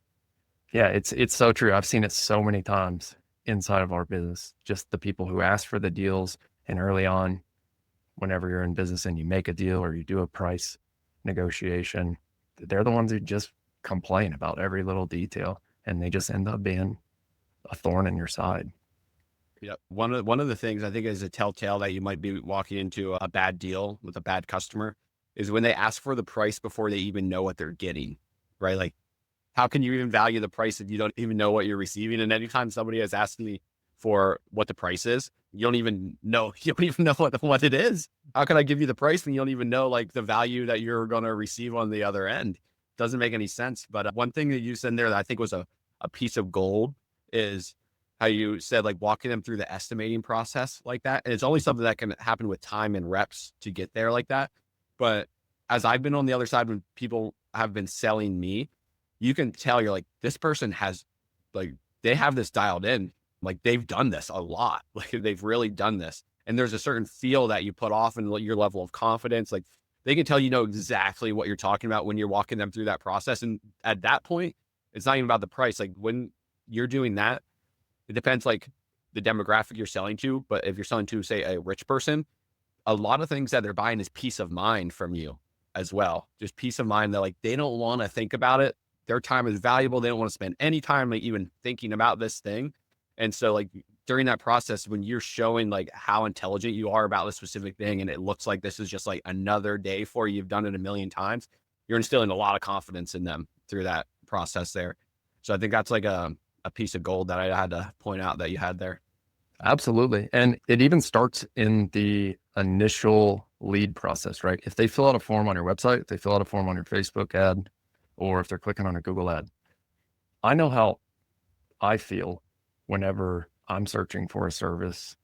Yeah, it's so true. I've seen it so many times inside of our business. Just the people who ask for the deals, and early on, whenever you're in business and you make a deal or you do a price negotiation, they're the ones who just complain about every little detail, and they just end up being a thorn in your side.
Yeah. One of the things I think is a telltale that you might be walking into a bad deal with a bad customer is when they ask for the price before they even know what they're getting, right? Like, how can you even value the price if you don't even know what you're receiving? And anytime somebody has asked me for what the price is, you don't even know what it is. How can I give you the price when you don't even know like the value that you're going to receive on the other end? Doesn't make any sense. But one thing that you said there that I think was a piece of gold is how you said like walking them through the estimating process like that. And it's only something that can happen with time and reps to get there like that. But as I've been on the other side, when people have been selling me, you can tell you're like, this person has like, they have this dialed in. Like they've done this a lot. Like they've really done this. And there's a certain feel that you put off and your level of confidence. Like they can tell you know exactly what you're talking about when you're walking them through that process. And at that point, it's not even about the price. Like when you're doing that, it depends like the demographic you're selling to. But if you're selling to, say, a rich person, a lot of things that they're buying is peace of mind from you as well. Just peace of mind that like they don't want to think about it. Their time is valuable. They don't want to spend any time like even thinking about this thing. And so like during that process, when you're showing like how intelligent you are about this specific thing, and it looks like this is just like another day for you, you've done it a million times, you're instilling a lot of confidence in them through that process there. So I think that's like a piece of gold that I had to point out that you had there.
Absolutely. And it even starts in the initial lead process, right? If they fill out a form on your website, if they fill out a form on your Facebook ad, or if they're clicking on a Google ad, I know how I feel whenever I'm searching for a service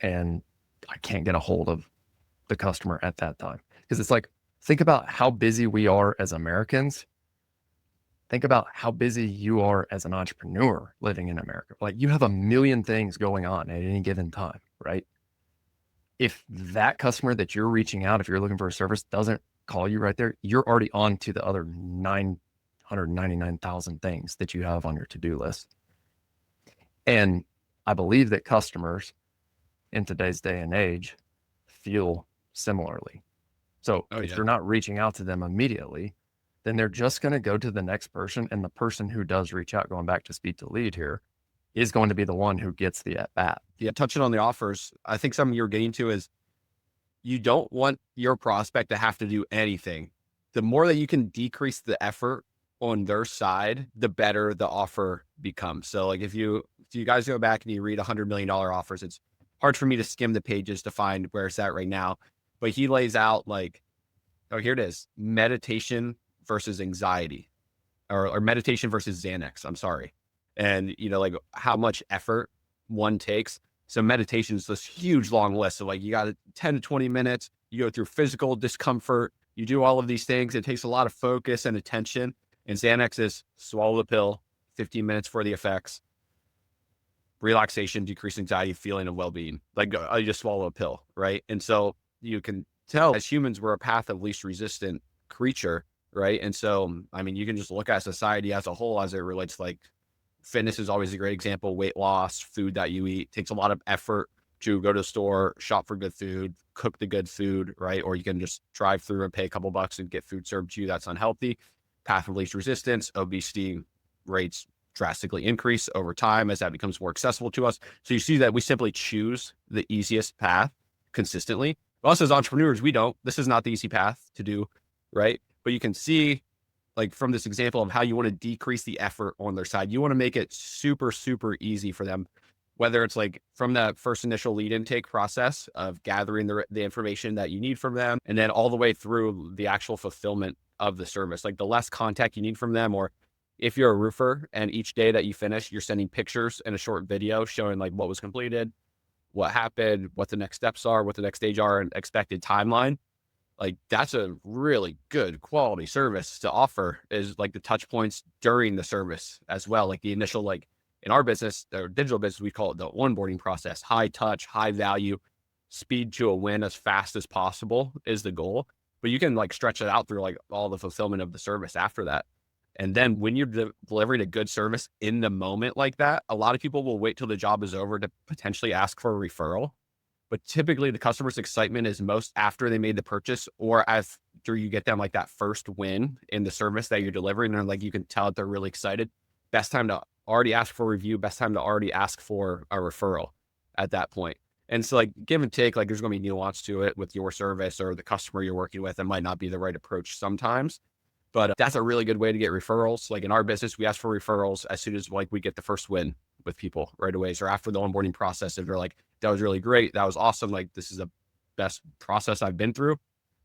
and I can't get a hold of the customer at that time. Because it's like, think about how busy we are as Americans. Think about how busy you are as an entrepreneur living in America. Like you have a million things going on at any given time, right? If that customer that you're reaching out, if you're looking for a service, doesn't call you right there, you're already on to the other 999,000 things that you have on your to-do list. And I believe that customers in today's day and age feel similarly. So if you're not reaching out to them immediately, then they're just going to go to the next person. And the person who does reach out, going back to speed to lead here, is going to be the one who gets the at bat.
Yeah. Touching on the offers, I think something you're getting to is you don't want your prospect to have to do anything. The more that you can decrease the effort on their side, the better the offer becomes. So like if you guys go back and you read $100 million offers, it's hard for me to skim the pages to find where it's at right now, but he lays out like, oh, here it is, meditation versus anxiety, or meditation versus Xanax. I'm sorry. And you know, like how much effort one takes. So meditation is this huge long list. So like you got 10 to 20 minutes, you go through physical discomfort, you do all of these things. It takes a lot of focus and attention. And Xanax is swallow the pill, 15 minutes for the effects, relaxation, decrease anxiety, feeling of well-being. Like you just swallow a pill, right? And so you can tell as humans, we're a path of least resistant creature, right? And so, I mean, you can just look at society as a whole as it relates to like fitness is always a great example. Weight loss, food that you eat takes a lot of effort to go to the store, shop for good food, cook the good food, right? Or you can just drive through and pay a couple bucks and get food served to you that's unhealthy. Path of least resistance, obesity rates drastically increase over time as that becomes more accessible to us. So you see that we simply choose the easiest path consistently. But us as entrepreneurs, we don't. This is not the easy path to do, right? But you can see like from this example of how you want to decrease the effort on their side. You want to make it super, super easy for them, whether it's like from that first initial lead intake process of gathering the information that you need from them, and then all the way through the actual fulfillment of the service. Like the less contact you need from them, or if you're a roofer and each day that you finish, you're sending pictures and a short video showing like what was completed, what happened, what the next steps are, what the next stage are, and expected timeline. Like that's a really good quality service to offer, is like the touch points during the service as well. Like the initial, like in our business or digital business, we call it the onboarding process, high touch, high value, speed to a win as fast as possible is the goal. But you can like stretch it out through like all the fulfillment of the service after that. And then when you're delivering a good service in the moment like that, a lot of people will wait till the job is over to potentially ask for a referral. But typically the customer's excitement is most after they made the purchase, or after you get them like that first win in the service that you're delivering. And like, you can tell that they're really excited. Best time to already ask for a review, best time to already ask for a referral at that point. And so like give and take, like there's going to be nuance to it with your service or the customer you're working with. It might not be the right approach sometimes, but that's a really good way to get referrals. Like in our business, we ask for referrals as soon as like we get the first win with people right away. So after the onboarding process, if they're like, that was really great, that was awesome, like this is the best process I've been through,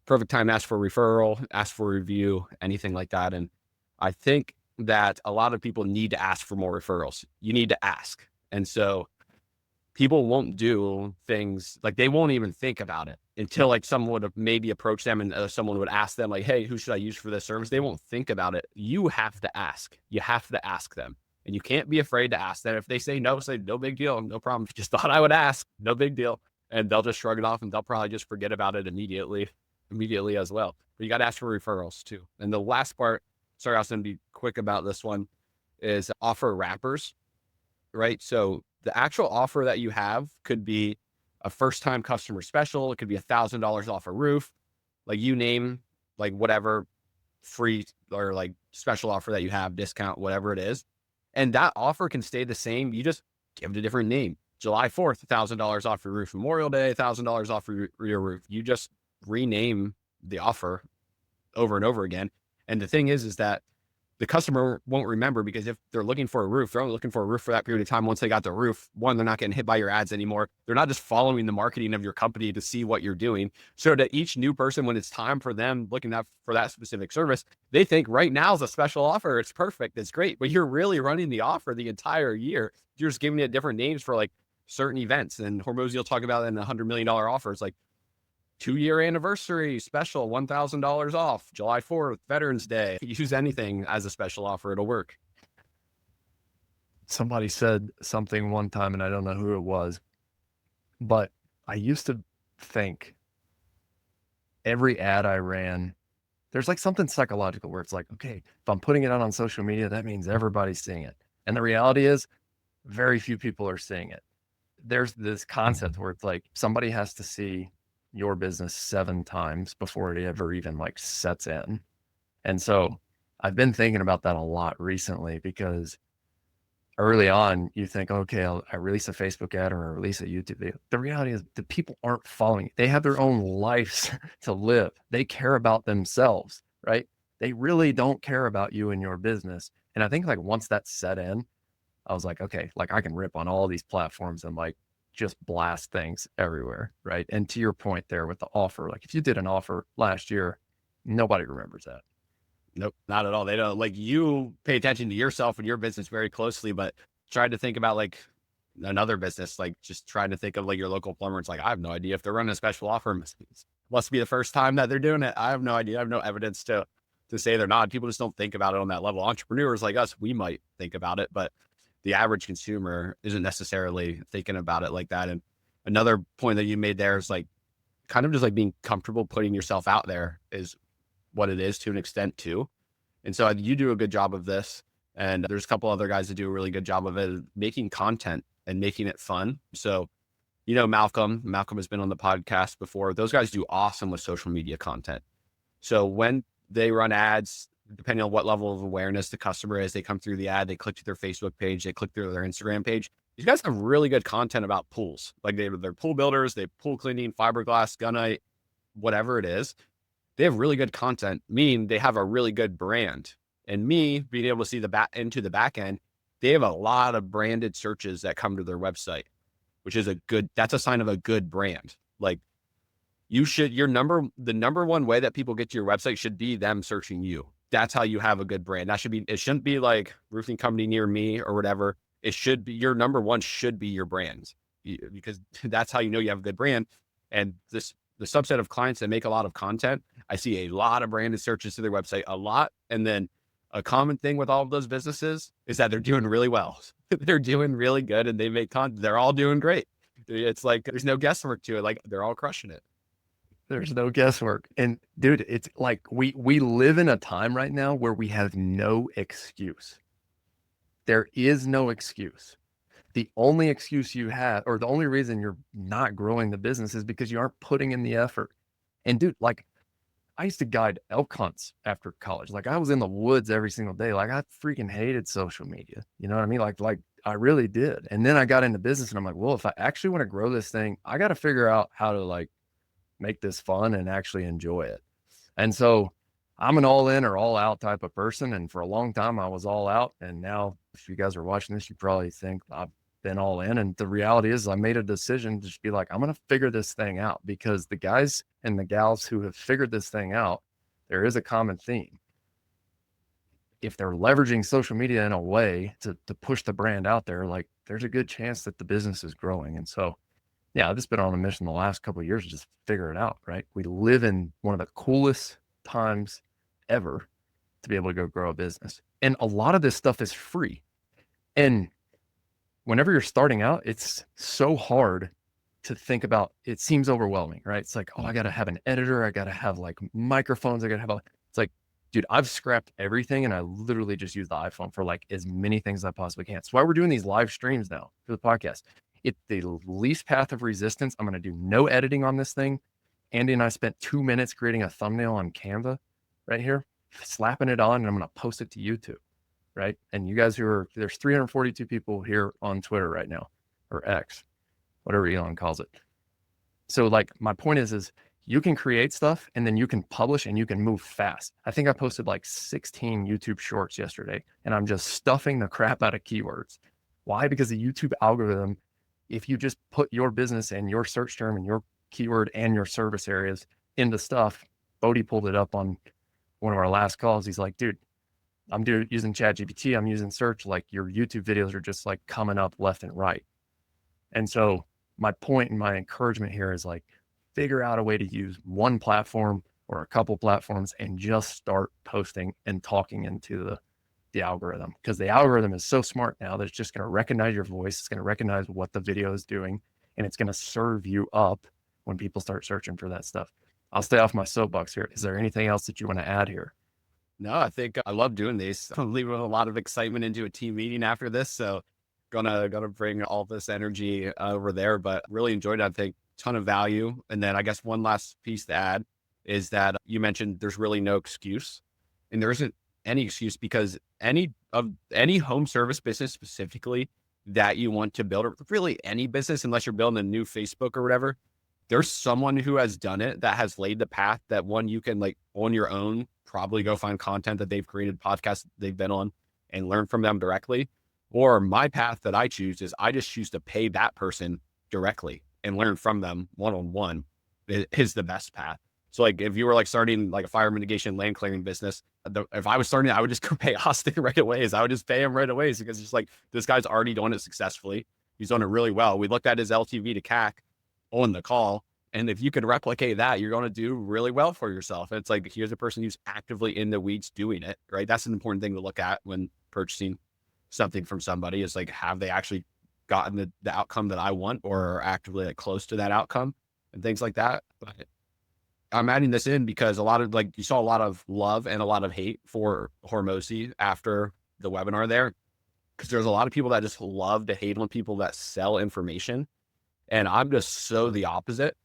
perfect time to ask for a referral, ask for a review, anything like that. And I think that a lot of people need to ask for more referrals. You need to ask. And so people won't do things, like they won't even think about it until like someone would have maybe approached them and someone would ask them like, hey, who should I use for this service? They won't think about it. You have to ask. You have to ask them. And you can't be afraid to ask them. If they say no, say no big deal, no problem. Just thought I would ask, no big deal. and they'll just shrug it off and they'll probably just forget about it immediately as well. But you got to ask for referrals too. And the last part, sorry, I was going to be quick about this one, is offer wrappers, right? So the actual offer that you have could be a first-time customer special. It could be $1,000 off a roof, like you name, like whatever free or like special offer that you have, discount, whatever it is. And that offer can stay the same. You just give it a different name. July 4th, $1,000 off your roof. Memorial Day, $1,000 off your roof. You just rename the offer over and over again. And the thing is that the customer won't remember, because if they're looking for a roof, they're only looking for a roof for that period of time. Once they got the roof, one, they're not getting hit by your ads anymore. They're not just following the marketing of your company to see what you're doing. So to each new person, when it's time for them looking up for that specific service, they think right now is a special offer. It's perfect. It's great. But you're really running the offer the entire year. You're just giving it different names for like certain events. And Hormozi will talk about it in $100 million offers, like 2-year anniversary special, $1,000 off, July 4th, Veterans Day. If you use anything as a special offer, it'll work.
Somebody said something one time, and I don't know who it was, but I used to think every ad I ran, there's like something psychological where it's like, okay, if I'm putting it out on social media, that means everybody's seeing it. And the reality is very few people are seeing it. There's this concept where it's like somebody has to see your business 7 times before it ever even like sets in. And so I've been thinking about that a lot recently, because early on you think, okay, I release a Facebook ad or I release a YouTube video. The reality is the people aren't following it. They have their own lives to live. They care about themselves, right? They really don't care about you and your business. And I think like once that set in, I was like, okay, like I can rip on all these platforms and like just blast things everywhere, right? And to your point there with the offer, like if you did an offer last year, nobody remembers that.
Nope, not at all. They don't. Like, you pay attention to yourself and your business very closely, but try to think about like another business, like just trying to think of like your local plumber. It's like, I have no idea if they're running a special offer. Must be the first time that they're doing it. I have no idea. I have no evidence to say they're not. People just don't think about it on that level. Entrepreneurs like us, we might think about it, but the average consumer isn't necessarily thinking about it like that. And another point that you made there is like kind of just like being comfortable putting yourself out there is what it is to an extent too. And so you do a good job of this. And there's a couple other guys that do a really good job of it, making content and making it fun. So, you know, Malcolm has been on the podcast before. Those guys do awesome with social media content. So when they run ads, depending on what level of awareness the customer is, they come through the ad, they click to their Facebook page, they click through their Instagram page. These guys have really good content about pools. Like they're pool builders, they pool cleaning, fiberglass, gunite, whatever it is. They have really good content, meaning they have a really good brand. And me being able to see into the back end, they have a lot of branded searches that come to their website, which is that's a sign of a good brand. Like the number one way that people get to your website should be them searching you. That's how you have a good brand. It shouldn't be like roofing company near me or whatever. It should be your number one should be your brand, because that's how you know you have a good brand. And the subset of clients that make a lot of content, I see a lot of branded searches to their website, a lot. And then a common thing with all of those businesses is that they're doing really well. They're doing really good and they make content. They're all doing great. It's like, there's no guesswork to it. Like they're all crushing it.
There's no guesswork. And dude, it's like we live in a time right now where we have no excuse. There is no excuse. The only excuse you have, or the only reason you're not growing the business, is because you aren't putting in the effort. And dude, like I used to guide elk hunts after college. Like I was in the woods every single day. Like I freaking hated social media. You know what I mean? Like I really did. And then I got into business and I'm like, well, if I actually want to grow this thing, I got to figure out how to like make this fun and actually enjoy it. And so I'm an all in or all out type of person. And for a long time I was all out. And now if you guys are watching this, you probably think I've been all in. And the reality is I made a decision to just be like, I'm going to figure this thing out, because the guys and the gals who have figured this thing out, there is a common theme. If they're leveraging social media in a way to push the brand out there, like there's a good chance that the business is growing. And so, yeah, I've just been on a mission the last couple of years to just figure it out, right? We live in one of the coolest times ever to be able to go grow a business. And a lot of this stuff is free. And whenever you're starting out, it's so hard to think about, it seems overwhelming, right? It's like, oh, I got to have an editor. I got to have like microphones. I got to have it's like, dude, I've scrapped everything and I literally just use the iPhone for like as many things as I possibly can. That's why we're doing these live streams now for the podcast. It's the least path of resistance. I'm going to do no editing on this thing. Andy and I spent 2 minutes creating a thumbnail on Canva right here, slapping it on, and I'm going to post it to YouTube, right? And you guys there's 342 people here on Twitter right now, or X, whatever Elon calls it. So like my point is you can create stuff and then you can publish and you can move fast. I think I posted like 16 YouTube shorts yesterday and I'm just stuffing the crap out of keywords. Why? Because the YouTube algorithm, if you just put your business and your search term and your keyword and your service areas into stuff, Bodie pulled it up on one of our last calls. He's like, dude, I'm using ChatGPT. I'm using search. Like your YouTube videos are just like coming up left and right. And so my point and my encouragement here is like, figure out a way to use one platform or a couple platforms and just start posting and talking into the algorithm, because the algorithm is so smart now that it's just going to recognize your voice. It's going to recognize what the video is doing, and it's going to serve you up when people start searching for that stuff. I'll stay off my soapbox here. Is there anything else that you want to add here?
No, I think I love doing these. I'm leaving a lot of excitement into a team meeting after this. So gonna bring all this energy over there, but really enjoyed it. I think ton of value. And then I guess one last piece to add is that you mentioned there's really no excuse, and there isn't any excuse, because any home service business specifically that you want to build, or really any business, unless you're building a new Facebook or whatever, there's someone who has done it, that has laid the path, that one you can like on your own, probably go find content that they've created, podcasts they've been on, and learn from them directly. Or my path that I choose is I just choose to pay that person directly and learn from them one-on-one is the best path. So like if you were like starting like a fire mitigation land clearing business, if I was starting, I would just go pay Austin right away. I would just pay him right away, because it's like, this guy's already doing it successfully. He's done it really well. We looked at his LTV to CAC on the call, and if you could replicate that, you're going to do really well for yourself. And it's like, here's a person who's actively in the weeds doing it, right? That's an important thing to look at when purchasing something from somebody, is like, have they actually gotten the outcome that I want, or are actively like close to that outcome and things like that. But I'm adding this in because a lot of, like, you saw a lot of love and a lot of hate for Hormozi after the webinar there, because there's a lot of people that just love to hate on people that sell information. And I'm just so the opposite,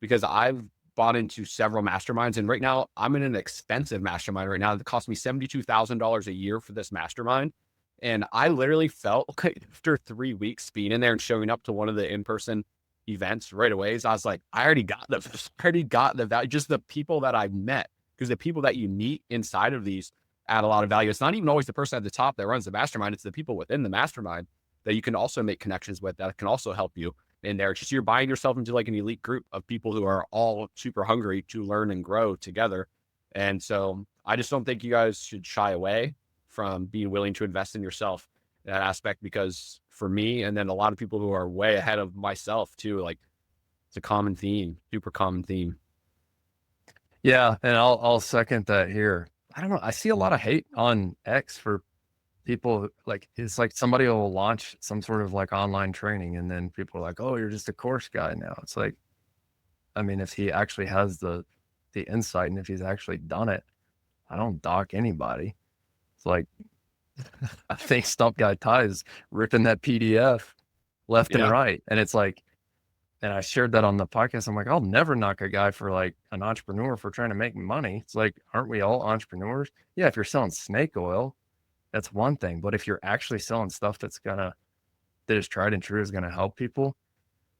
because I've bought into several masterminds, and right now I'm in an expensive mastermind right now that cost me $72,000 a year for this mastermind. And I literally felt like after 3 weeks being in there and showing up to one of the in-person events right away, so I was like, I already got the value, just the people that I've met, because the people that you meet inside of these add a lot of value. It's not even always the person at the top that runs the mastermind. It's the people within the mastermind that you can also make connections with, that can also help you in there. It's just, you're buying yourself into like an elite group of people who are all super hungry to learn and grow together. And so I just don't think you guys should shy away from being willing to invest in yourself in that aspect, because for me, and then a lot of people who are way ahead of myself too, like, it's a common theme, super common theme.
Yeah. And I'll second that here. I don't know. I see a lot of hate on X for people. Like, it's like somebody will launch some sort of like online training, and then people are like, oh, you're just a course guy now. It's like, I mean, if he actually has the insight, and if he's actually done it, I don't dock anybody. It's like, I think Stump Guy Ty is ripping that PDF left and right. And it's like, and I shared that on the podcast. I'm like, I'll never knock a guy for like an entrepreneur for trying to make money. It's like, aren't we all entrepreneurs? Yeah. If you're selling snake oil, that's one thing. But if you're actually selling stuff that is tried and true, is going to help people.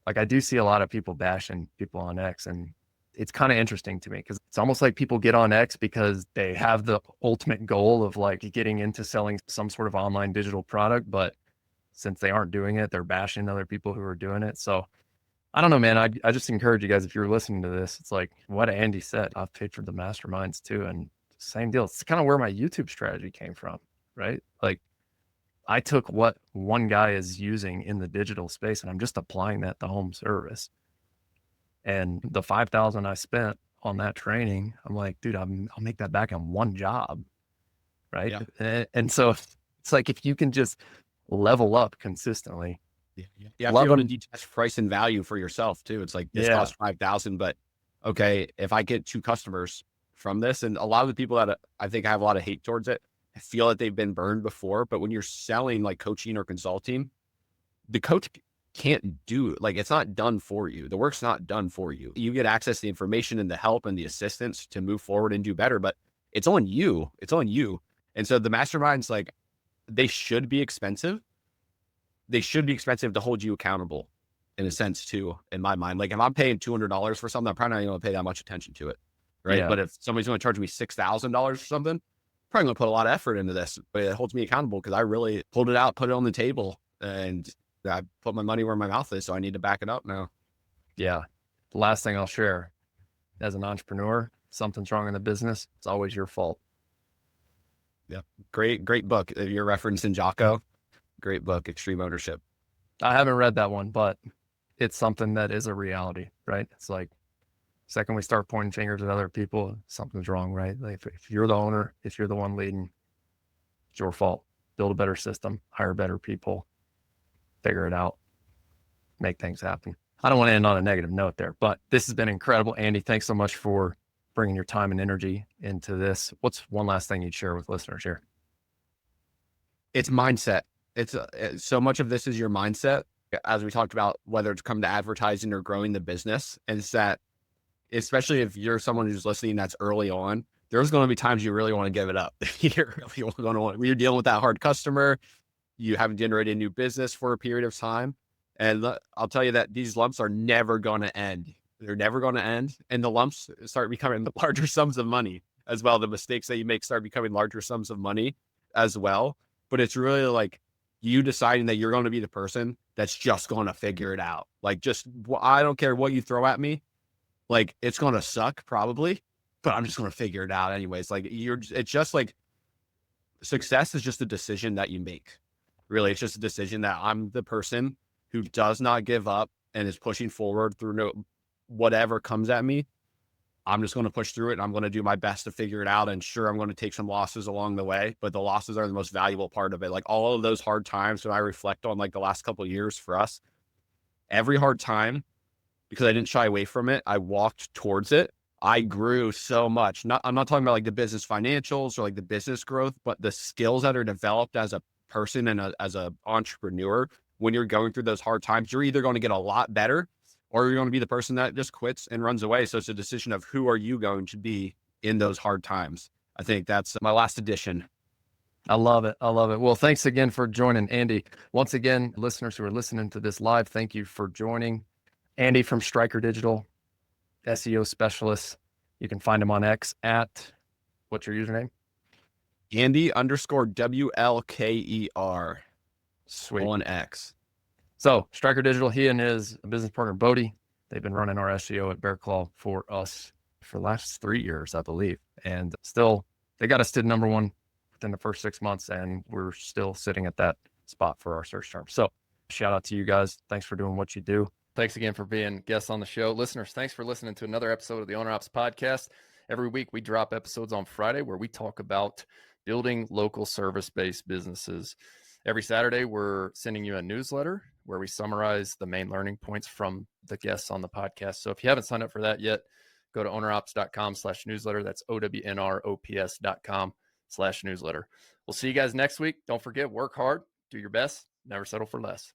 Like, I do see a lot of people bashing people on X, and it's kind of interesting to me, because it's almost like people get on X because they have the ultimate goal of like getting into selling some sort of online digital product. But since they aren't doing it, they're bashing other people who are doing it. So I don't know, man. I just encourage you guys, if you're listening to this, it's like what Andy said. I've paid for the masterminds too. And same deal. It's kind of where my YouTube strategy came from, right? Like, I took what one guy is using in the digital space, and I'm just applying that to home service. And the $5,000 I spent on that training, I'm like, dude, I'll make that back in one job, right? Yeah. And so it's like, if you can just level up consistently,
You have to
Love
be able to
them.
detach price and value for yourself too. It's like, this
Yeah.
costs 5,000, but okay, if I get 2 customers from this, and a lot of the people that I think have a lot of hate towards it, I feel that they've been burned before. But when you're selling like coaching or consulting, the coach can't do, like, it's not done for you. The work's not done for you. You get access to the information and the help and the assistance to move forward and do better, but it's on you. It's on you. And so the masterminds, like, they should be expensive. They should be expensive to hold you accountable in a sense too, in my mind. Like, if I'm paying $200 for something, I'm probably not going to pay that much attention to it. Right.
Yeah.
But if somebody's going to charge me $6,000 for something, I'm probably going to put a lot of effort into this, but it holds me accountable because I really pulled it out, put it on the table, and I put my money where my mouth is. So I need to back it up now.
Yeah. The last thing I'll share, as an entrepreneur, something's wrong in the business, it's always your fault.
Yeah. Great book. You're referencing Jocko. Great book, Extreme Ownership.
I haven't read that one, but it's something that is a reality, right? It's like, second we start pointing fingers at other people, something's wrong, right? Like, if you're the owner, if you're the one leading, it's your fault. Build a better system, hire better people, figure it out, make things happen. I don't want to end on a negative note there, but this has been incredible. Andy, thanks so much for bringing your time and energy into this. What's one last thing you'd share with listeners here?
It's mindset. It's so much of this is your mindset, as we talked about, whether it's come to advertising or growing the business. And it's that, especially if you're someone who's listening that's early on, there's going to be times you really want to give it up. You're really going to want, when you're dealing with that hard customer, you haven't generated new business for a period of time. And I'll tell you that these lumps are never going to end. They're never going to end. And the lumps start becoming larger sums of money as well. The mistakes that you make start becoming larger sums of money as well. But it's really like you deciding that you're going to be the person that's just going to figure it out. Like, just, I don't care what you throw at me. Like, it's going to suck probably, but I'm just going to figure it out anyways. Like, it's just like, success is just a decision that you make. Really, it's just a decision that I'm the person who does not give up and is pushing forward through whatever comes at me. I'm just going to push through it, and I'm going to do my best to figure it out. And sure, I'm going to take some losses along the way, but the losses are the most valuable part of it. Like, all of those hard times, when I reflect on like the last couple of years for us, every hard time, because I didn't shy away from it, I walked towards it. I grew so much. I'm not talking about like the business financials or like the business growth, but the skills that are developed as a person and as an entrepreneur. When you're going through those hard times, you're either going to get a lot better, or you're going to be the person that just quits and runs away. So it's a decision of who are you going to be in those hard times. I think that's my last addition.
I love it. I love it. Well, thanks again for joining, Andy. Once again, listeners who are listening to this live, thank you for joining. Andy from Stryker Digital, SEO specialist. You can find him on X at, what's your username?
Andy_WLKER.
Sweet.
On X.
So Stryker Digital, he and his business partner, Bodie, they've been running our SEO at Bearclaw for us for the last 3 years, I believe. And still, they got us to number one within the first 6 months, and we're still sitting at that spot for our search term. So shout out to you guys. Thanks for doing what you do.
Thanks again for being guests on the show. Listeners, thanks for listening to another episode of the OWNR OPS Podcast. Every week we drop episodes on Friday where we talk about building local service-based businesses. Every Saturday, we're sending you a newsletter where we summarize the main learning points from the guests on the podcast. So if you haven't signed up for that yet, go to ownerops.com/newsletter. That's OWNROPS.com/newsletter. We'll see you guys next week. Don't forget, work hard, do your best, never settle for less.